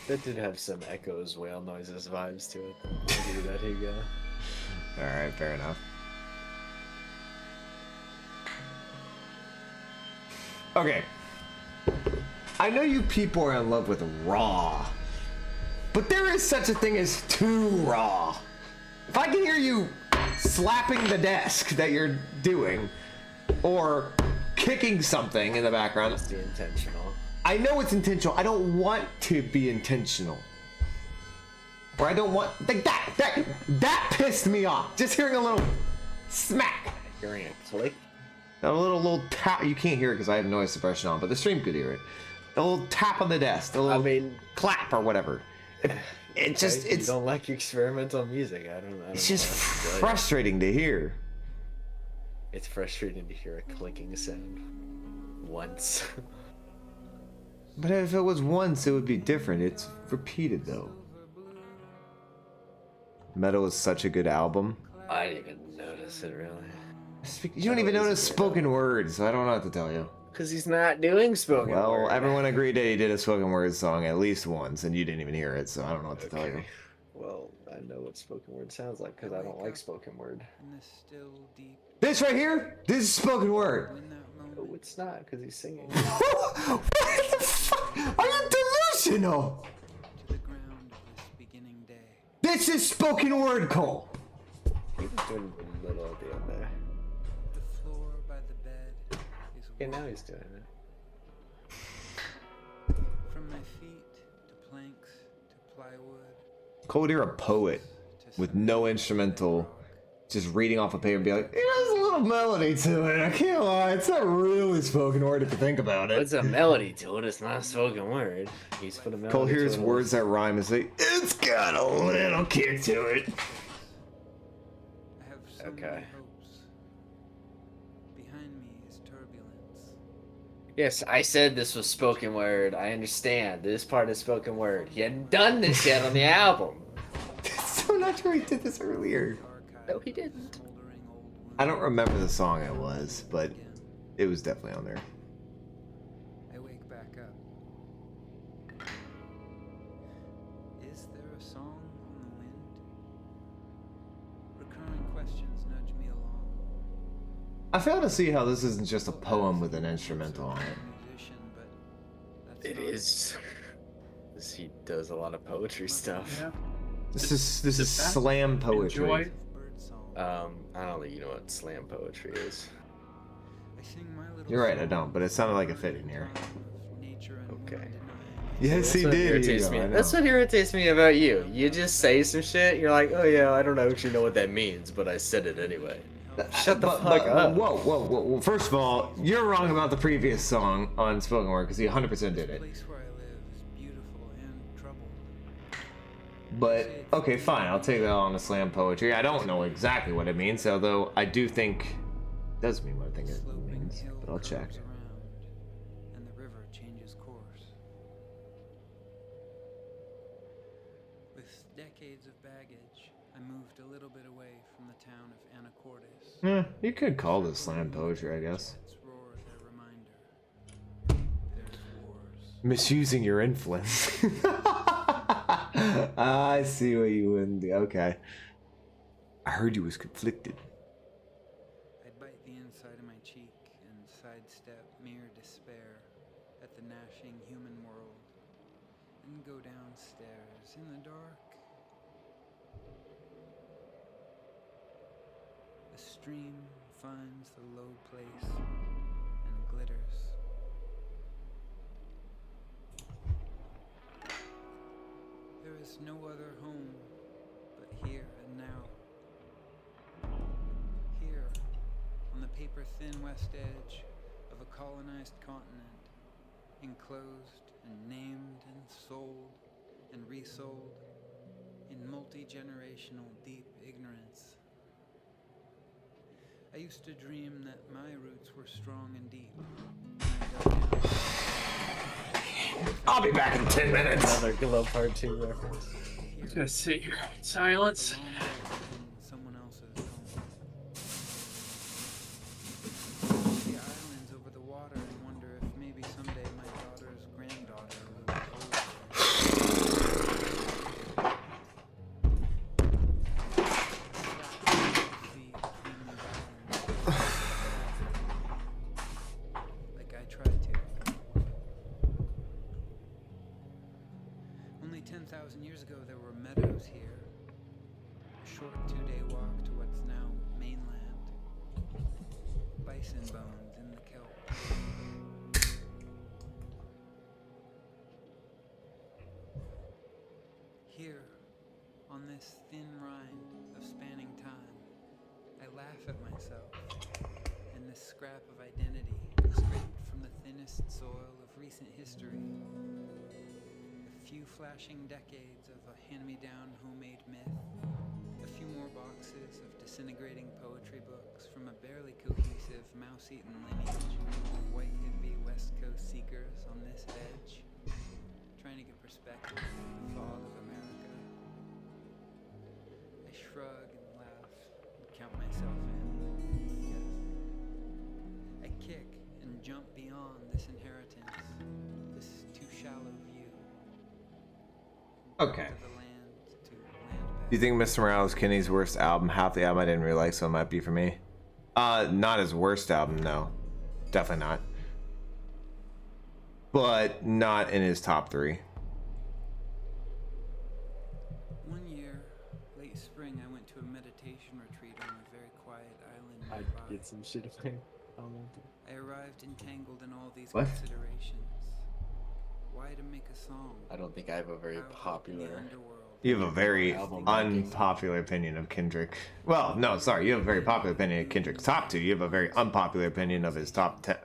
That did have some Echoes, whale noises vibes to it. I'll give you that, Hugo. Alright, fair enough. Okay. I know you people are in love with raw, but there is such a thing as too raw. If I can hear you slapping the desk that you're doing, or kicking something in the background, Just the intentional. I know it's intentional. I don't want to be intentional. Or I don't want, like, that pissed me off. Just hearing a little smack. Hearing a click. A little tap. You can't hear it because I have noise suppression on, but the stream could hear it. A little tap on the desk. A little I mean, clap or whatever. It just, okay, you it's don't like experimental music. I don't it's know just what to tell you. frustrating to hear. It's frustrating to hear a clicking sound once. But if it was once, it would be different. It's repeated though. Metal is such a good album. I didn't even notice it really. You don't even Metal is notice a good spoken words, so I don't know what to tell you. Because he's not doing spoken Well, word. everyone agreed that he did a spoken word song at least once, and you didn't even hear it, so I don't know what to tell you. Well, I know what spoken word sounds like because I don't like spoken word. in the still deep This right here, this is spoken word. in that No, moment it's not because he's singing. What the fuck? Are you delusional? to the ground of this beginning day. This is spoken word, Cole. He was doing a little at the end there. The floor by the bed is Yeah, now wood. he's doing it. From my feet to planks to plywood Cole, you're a poet to with no instrumental, just reading off a paper and be like, there's a little melody to it. I can't lie, it's not really spoken word if you think about it. It's a melody to it. It's not a spoken word. He's put a melody. Cole to hears it. words that rhyme and say, it's got a little kick to it. I have so Okay. many hopes. Behind me is turbulence. Yes, I said this was spoken word. I understand. This part is spoken word. He hadn't done this yet on the album. So not sure he did this earlier. Archive No, he didn't. smoldering old I don't wounds remember the song it was, but again. it was definitely on there. I wake back up. Is there a song on the wind? Recurring questions nudge me along. I fail to see how this isn't just a poem with an instrumental on it. Musician, but that's It not is. He does a lot of poetry stuff. Yeah. This is that slam poetry. Enjoy. birdsong. I don't think you know what slam poetry is. I sing my little You're right, I song don't, but it sounded like it fit in here. of nature and Okay. woman denying. Yes, he That's what did. irritates Ego, me. I know. That's what irritates me about you. You just say some shit. You're like, oh yeah, I don't actually know what that means, but I said it anyway. Shut the fuck up. Whoa. First of all, you're wrong about the previous song on spoken word because he 100% did The it. place where I live is beautiful and troubled. But okay, fine. I'll take that on the slam poetry. I don't know exactly what it means, although I do think it does mean what I think it Sloping means. hill But I'll check. curves around, and the river changes course. With decades of baggage, I moved a little bit away from the town of Anacortes. You could call this slam poetry, I guess. Its roar their reminder. There's wars. Misusing your influence. I see what you wouldn't do. Okay. I heard you was conflicted. I'd bite the inside of my cheek and sidestep mere despair at the gnashing human world, and go downstairs in the dark. A stream finds the low place and glitters. There is no other home but here and now. Here, on the paper-thin west edge of a colonized continent, enclosed and named and sold and resold in multi-generational deep ignorance. I used to dream that my roots were strong and deep. And I dug in. I'll be back in 10 minutes. Another Glow Part 2 reference. Just gonna sit here in silence. A long way from someone else's home. See islands over the water and wonder if maybe someday my daughter's granddaughter will be older. Like I tried to. Only 10,000 years ago there were meadows here. A short 2-day walk to what's now mainland. Bison bones in the kelp. Here, on this thin rind of spanning time, I laugh at myself and this scrap of identity scraped from the thinnest soil of recent history. A few flashing decades of a hand-me-down homemade myth. A few more boxes of disintegrating poetry books from a barely cohesive mouse-eaten lineage of white hippie West Coast seekers on this edge, trying to get perspective in the fog of America. I shrug and laugh and count myself in. Yes. I kick and jump beyond this inheritance, this too shallow view. Okay. To the land, to Do you think Mr. Morale is Kenny's worst album? Half the album I didn't really like, so it might be for me. Not his worst album, no. Definitely not. But not in his top 3. One year, late spring, I went to a meditation retreat on a very quiet island I nearby. get some shit if I don't know. I arrived entangled in all these What? considerations. Why to make a song? I don't think I have a very How in the popular. underworld? You have a very Album ranking. unpopular opinion of Kendrick. Well, no, sorry. You have a very popular opinion of Kendrick's top 2. You have a very unpopular opinion of his top 10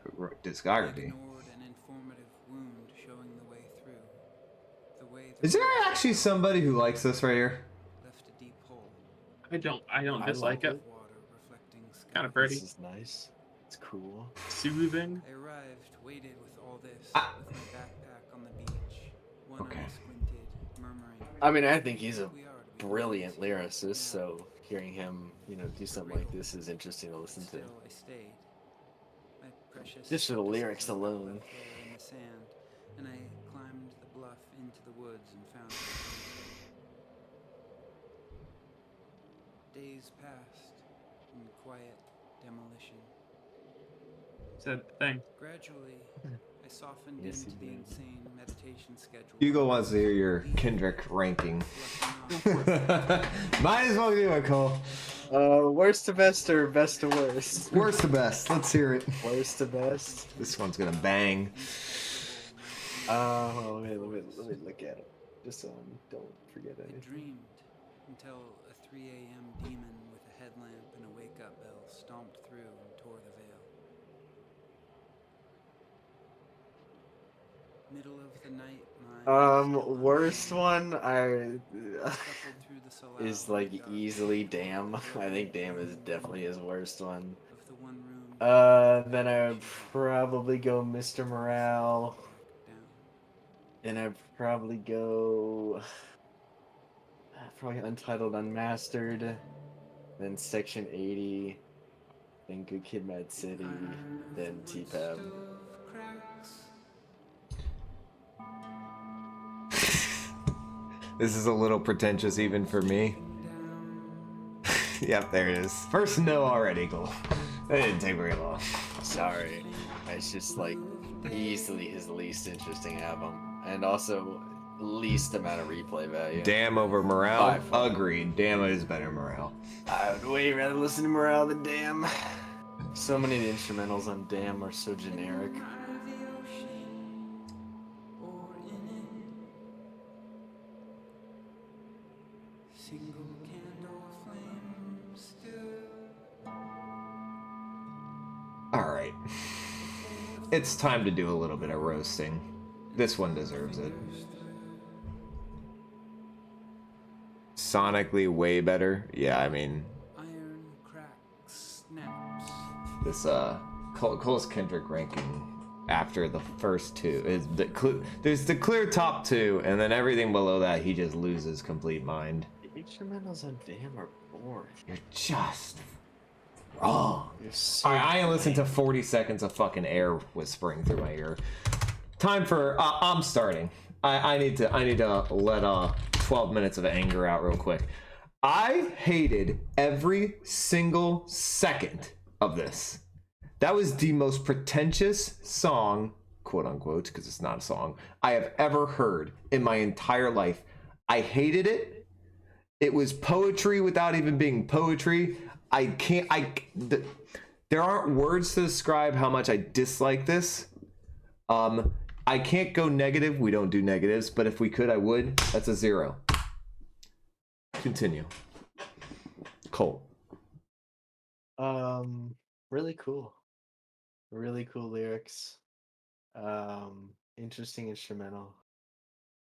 discography. Ignored an informative wound showing the way through. The way Is there actually somebody who likes this right here? left a deep hole. I don't I dislike like it. Water reflecting sky. Kind of pretty, This is nice. It's cool. soothing. I arrived, waited with all this, Ah. with my backpack on the beach. One Okay. eye squinted, murmuring. I mean, I think he's a "We are to be brilliant friends." lyricist, so hearing him, do something like this is interesting to listen to. Still, I stayed. My precious Just for the lyrics skepticism alone. left there in the sand, and I climbed the bluff into the woods and found it. Days passed in quiet demolition. Said the thing. Gradually, I softened Yes, into you the did. insane meditation schedule. Hugo wants to hear your Kendrick ranking. Might as well do it, Cole. Worst to best or best to worst? Worst to best. Let's hear it. Worst to best. This one's gonna bang. Let me look at it. Just so I don't forget I anything. dreamed until a 3 a.m. demon with a headlamp and a wake-up bell stomped through and tore the veil. Middle of the night, my Worst one shuffled through the Salao Is in like the dark, easily Damn. I think Damn is definitely his worst one. of the one room Then I would probably go Mr. Morale. down. And I'd probably go probably Untitled Unmastered. Then Section 80. Then Good Kid, Mad City. Then T-Pab. This is a little pretentious even for me. Yep, there it is. First no already, Cole. That didn't take very long. Sorry. It's just like easily his least interesting album. And also least amount of replay value. Damn over Morale. By far. Agreed. Damn is better Morale. I would way rather listen to Morale than Damn. So many of the instrumentals on Damn are so generic. Single candle flame still. All right. It's time to do a little bit of roasting. This one deserves it. Sonically way better. Yeah, I mean, Iron cracks, snaps. this Cole's Kendrick ranking after the first 2 is there's the clear top 2, and then everything below that he just loses complete mind. The instrumentals on Damn are boring. You're just wrong. You're so All right, I ain't listened to 40 seconds of fucking air whispering through my ear. Time for I'm starting. I need to let 12 minutes of anger out real quick. I hated every single second of this. That was the most pretentious song, quote unquote, because it's not a song, I have ever heard in my entire life. I hated it. It was poetry without even being poetry. There aren't words to describe how much I dislike this. I can't go negative. We don't do negatives, but if we could, I would. That's a 0. Continue. Cole. Really cool. Really cool lyrics. Interesting instrumental.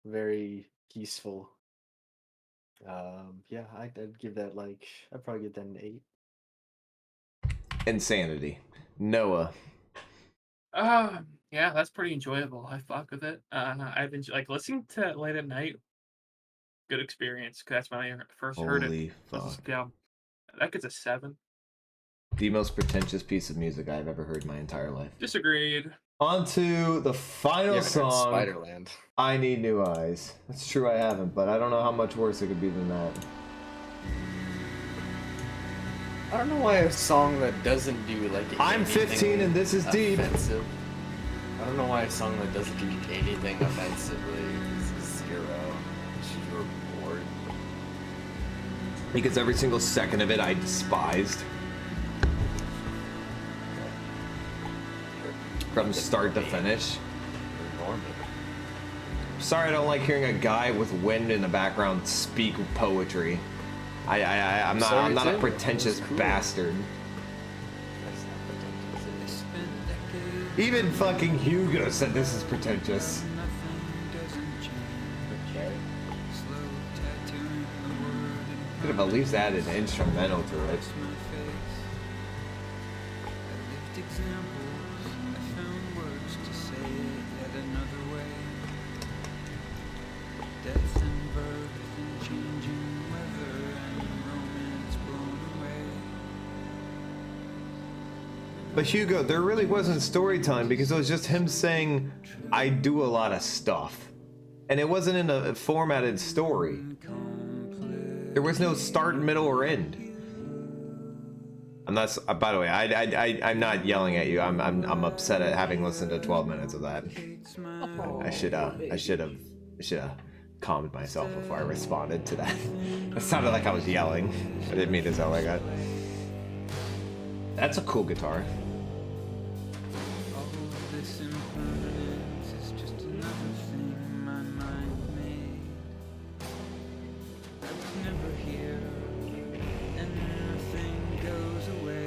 Very peaceful. Yeah, I'd give that I'd probably give that an 8. Insanity. Noah. Yeah, that's pretty enjoyable. I fuck with it. I've been listening to it late at night. Good experience. 'Cause that's when I first heard it. Holy fuck. Yeah, that gets a 7. The most pretentious piece of music I've ever heard in my entire life. Disagreed. On to the final You haven't heard song. Spiderland. I Need New Eyes. That's true, I haven't, but I don't know how much worse it could be than that. I don't know why a song that doesn't do like I'm anything 15 and this is deep. offensive. I don't know why a song that doesn't do anything offensively is 0. She's bored. Because every single second of it I despised. From start to finish. You're normal. Sorry, I don't like hearing a guy with wind in the background speak poetry. I'm not. Sorry I'm not a too. pretentious That's cool. bastard. That's not pretentious. Spent decades Even fucking Hugo said this is pretentious. nothing doesn't change. Okay. Slow tattooing the word Could have at least added an instrumental to it. across my face. I lived examples, I found words to say it yet another way. Death and birth and changing weather and romance blown away. But Hugo, there really wasn't story time because it was just him saying, "I do a lot of stuff," and it wasn't in a formatted story. There was no start, middle, or end. I'm not. By the way, I'm not yelling at you. I'm upset at having listened to 12 minutes of that. I should have calmed myself before I responded to that. It sounded like I was yelling. I didn't mean to sound like that. That's a cool guitar. All of this impermanence is just another thing my mind made. I was never here, and nothing goes away.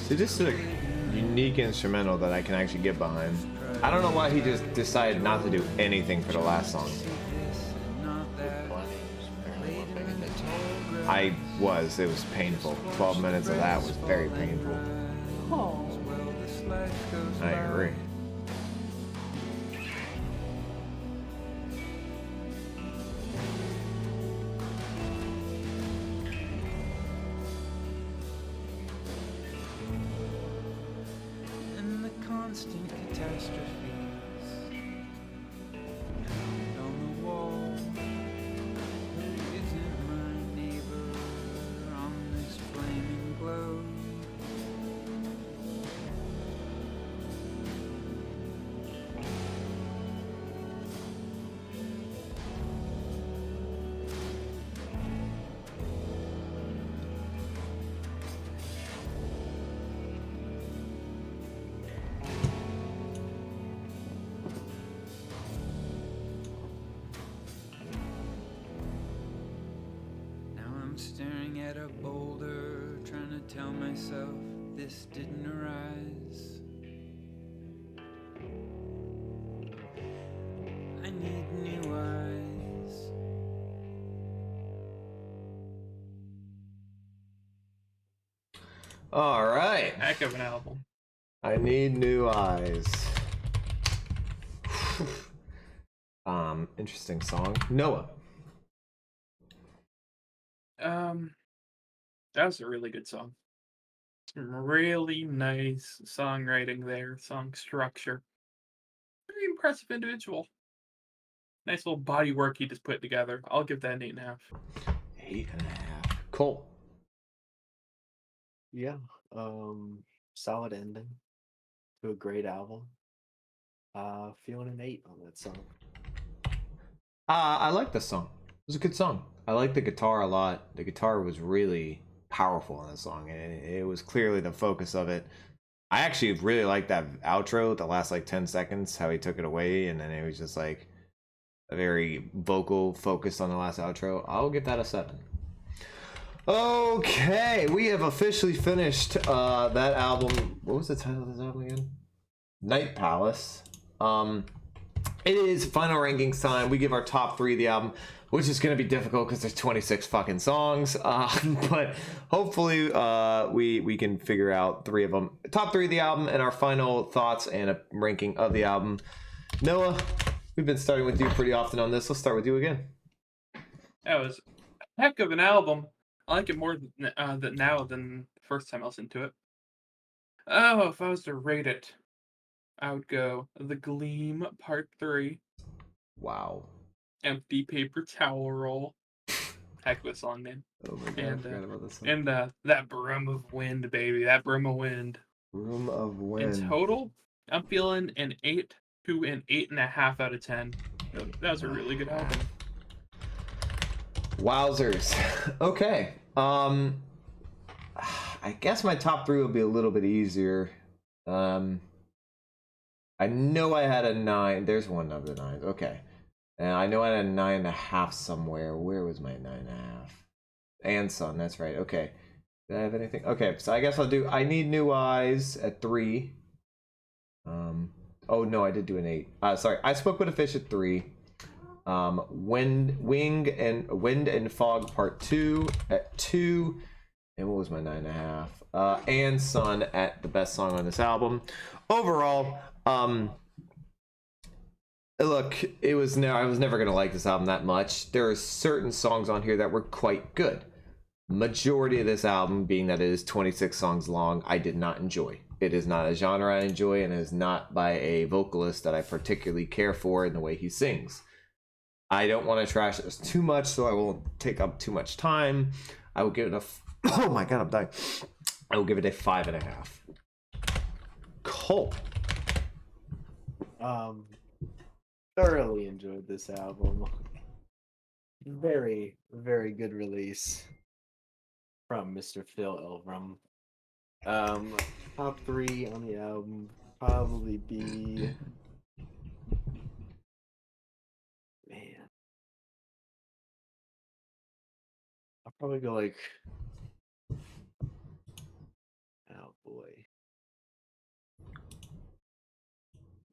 So this is a unique instrumental that I can actually get behind. I don't know why he just decided not to do anything for the last song. Not that Plenty. Apparently we're paying attention. I was. It was painful. 12 minutes of that was very painful. well this life goes I by. agree. And the constant catastrophes found on the wall. Who isn't my neighbor on this flaming globe? Now I'm staring at a boulder, trying to tell myself this didn't arise. I need new eyes. All right. Heck of an album. I need new eyes. Interesting song. Noah. That was a really good song. Some really nice songwriting there, song structure. Very impressive individual. Nice little body work he just put together. I'll give that an 8.5. 8.5. Cole. Yeah. Solid ending to a great album. Feeling an 8 on that song. I like this song. It was a good song. I like the guitar a lot. The guitar was really powerful in this song, and it was clearly the focus of it. I actually really like that outro, the last like 10 seconds, how he took it away, and then it was just like a very vocal focus on the last outro. I'll give that a 7. Okay, we have officially finished that album. What was the title of this album again? Night Palace. it is final rankings time. We give our top 3 of the album, which is going to be difficult because there's 26 fucking songs. But hopefully we can figure out 3 of them. Top 3 of the album and our final thoughts and a ranking of the album. Noah, we've been starting with you pretty often on this. Let's start with you again. That was a heck of an album. I like it more now than the first time I listened to it. Oh, if I was to rate it, I would go The Gleam Part 3, Wow. Empty Paper Towel Roll. Heck of a song name. Oh my god, And, I forgot about this one. And that Broom of Wind, baby. That Broom of Wind. Room of Wind. In total, I'm feeling an 8 to an 8.5 out of 10. That was a really good album. Wowzers. Okay. I guess my top 3 will be a little bit easier. I know I had a 9. There's one of the 9s. Okay. And I know I had a 9.5 somewhere. Where was my 9.5? And Son, that's right. Okay. Did I have anything? Okay, so I guess I'll do I Need New Eyes at 3. Oh no, I did do an 8. Sorry, I Spoke with a Fish at 3. Wind and Fog Part 2 at 2. And what was my 9.5? And Son at the best song on this album. Overall, look, I was never gonna like this album that much. There are certain songs on here that were quite good. Majority of this album, being that it is 26 songs long, I did not enjoy. It is not a genre I enjoy, and it is not by a vocalist that I particularly care for in the way he sings. I don't want to trash this too much, so I won't take up too much time. I will give it a oh my god, I'm dying. I will give it a 5.5. Cole. Thoroughly enjoyed this album. Very, very good release from Mr. Phil Elverum. Top 3 on the album probably be, man, I'll probably go like, oh boy,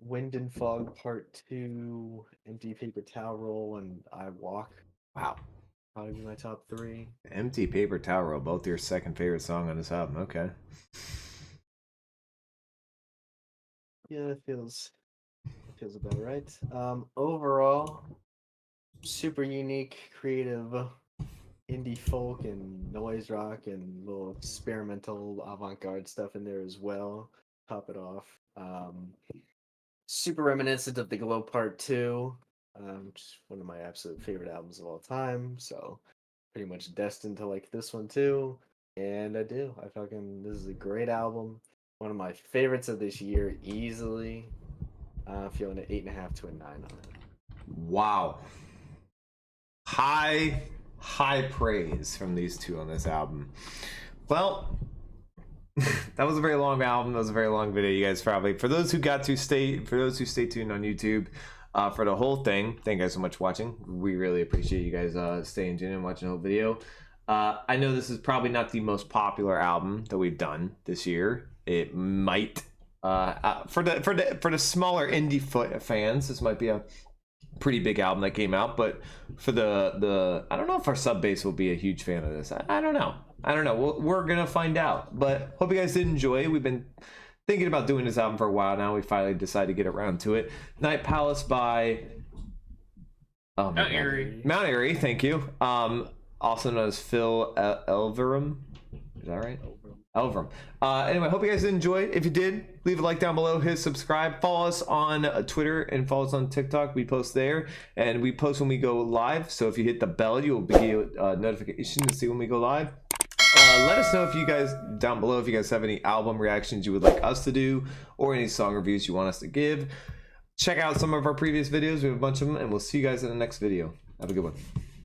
Wind and Fog Part 2, Empty Paper Towel Roll, and I Walk. Wow. Probably be my top 3. Empty Paper Towel Roll, both your second favorite song on this album. Okay. Yeah, it feels about right. Overall, super unique, creative indie folk and noise rock and little experimental avant-garde stuff in there as well. Top it off. Super reminiscent of The Glow Part 2. Just one of my absolute favorite albums of all time. So pretty much destined to like this one too. And I do. This is a great album. One of my favorites of this year, easily. Feeling an 8.5 to a 9 on it. Wow. High praise from these two on this album. Well, that was a very long album. That was a very long video. You guys probably, for those who stay tuned on YouTube for the whole thing, thank you guys so much for watching. We really appreciate you guys staying tuned and watching the whole video. I know this is probably not the most popular album that we've done this year. It might for the smaller indie fans, this might be a pretty big album that came out, but for the I don't know if our sub base will be a huge fan of this. I don't know. We're gonna find out, but hope you guys did enjoy. We've been thinking about doing this album for a while now. We finally decided to get around to it. Night Palace by Mount Airy. Mount Airy, thank you. Also known as Phil Elverum. Is that right? Elverum. Anyway, hope you guys did enjoy. If you did, leave a like down below, hit subscribe, follow us on Twitter and follow us on TikTok. We post there, and we post when we go live. So if you hit the bell, you'll get a notification to see when we go live. Let us know if you guys down below if you guys have any album reactions you would like us to do, or any song reviews you want us to give. Check out some of our previous videos. We have a bunch of them, and we'll see you guys in the next video. Have a good one.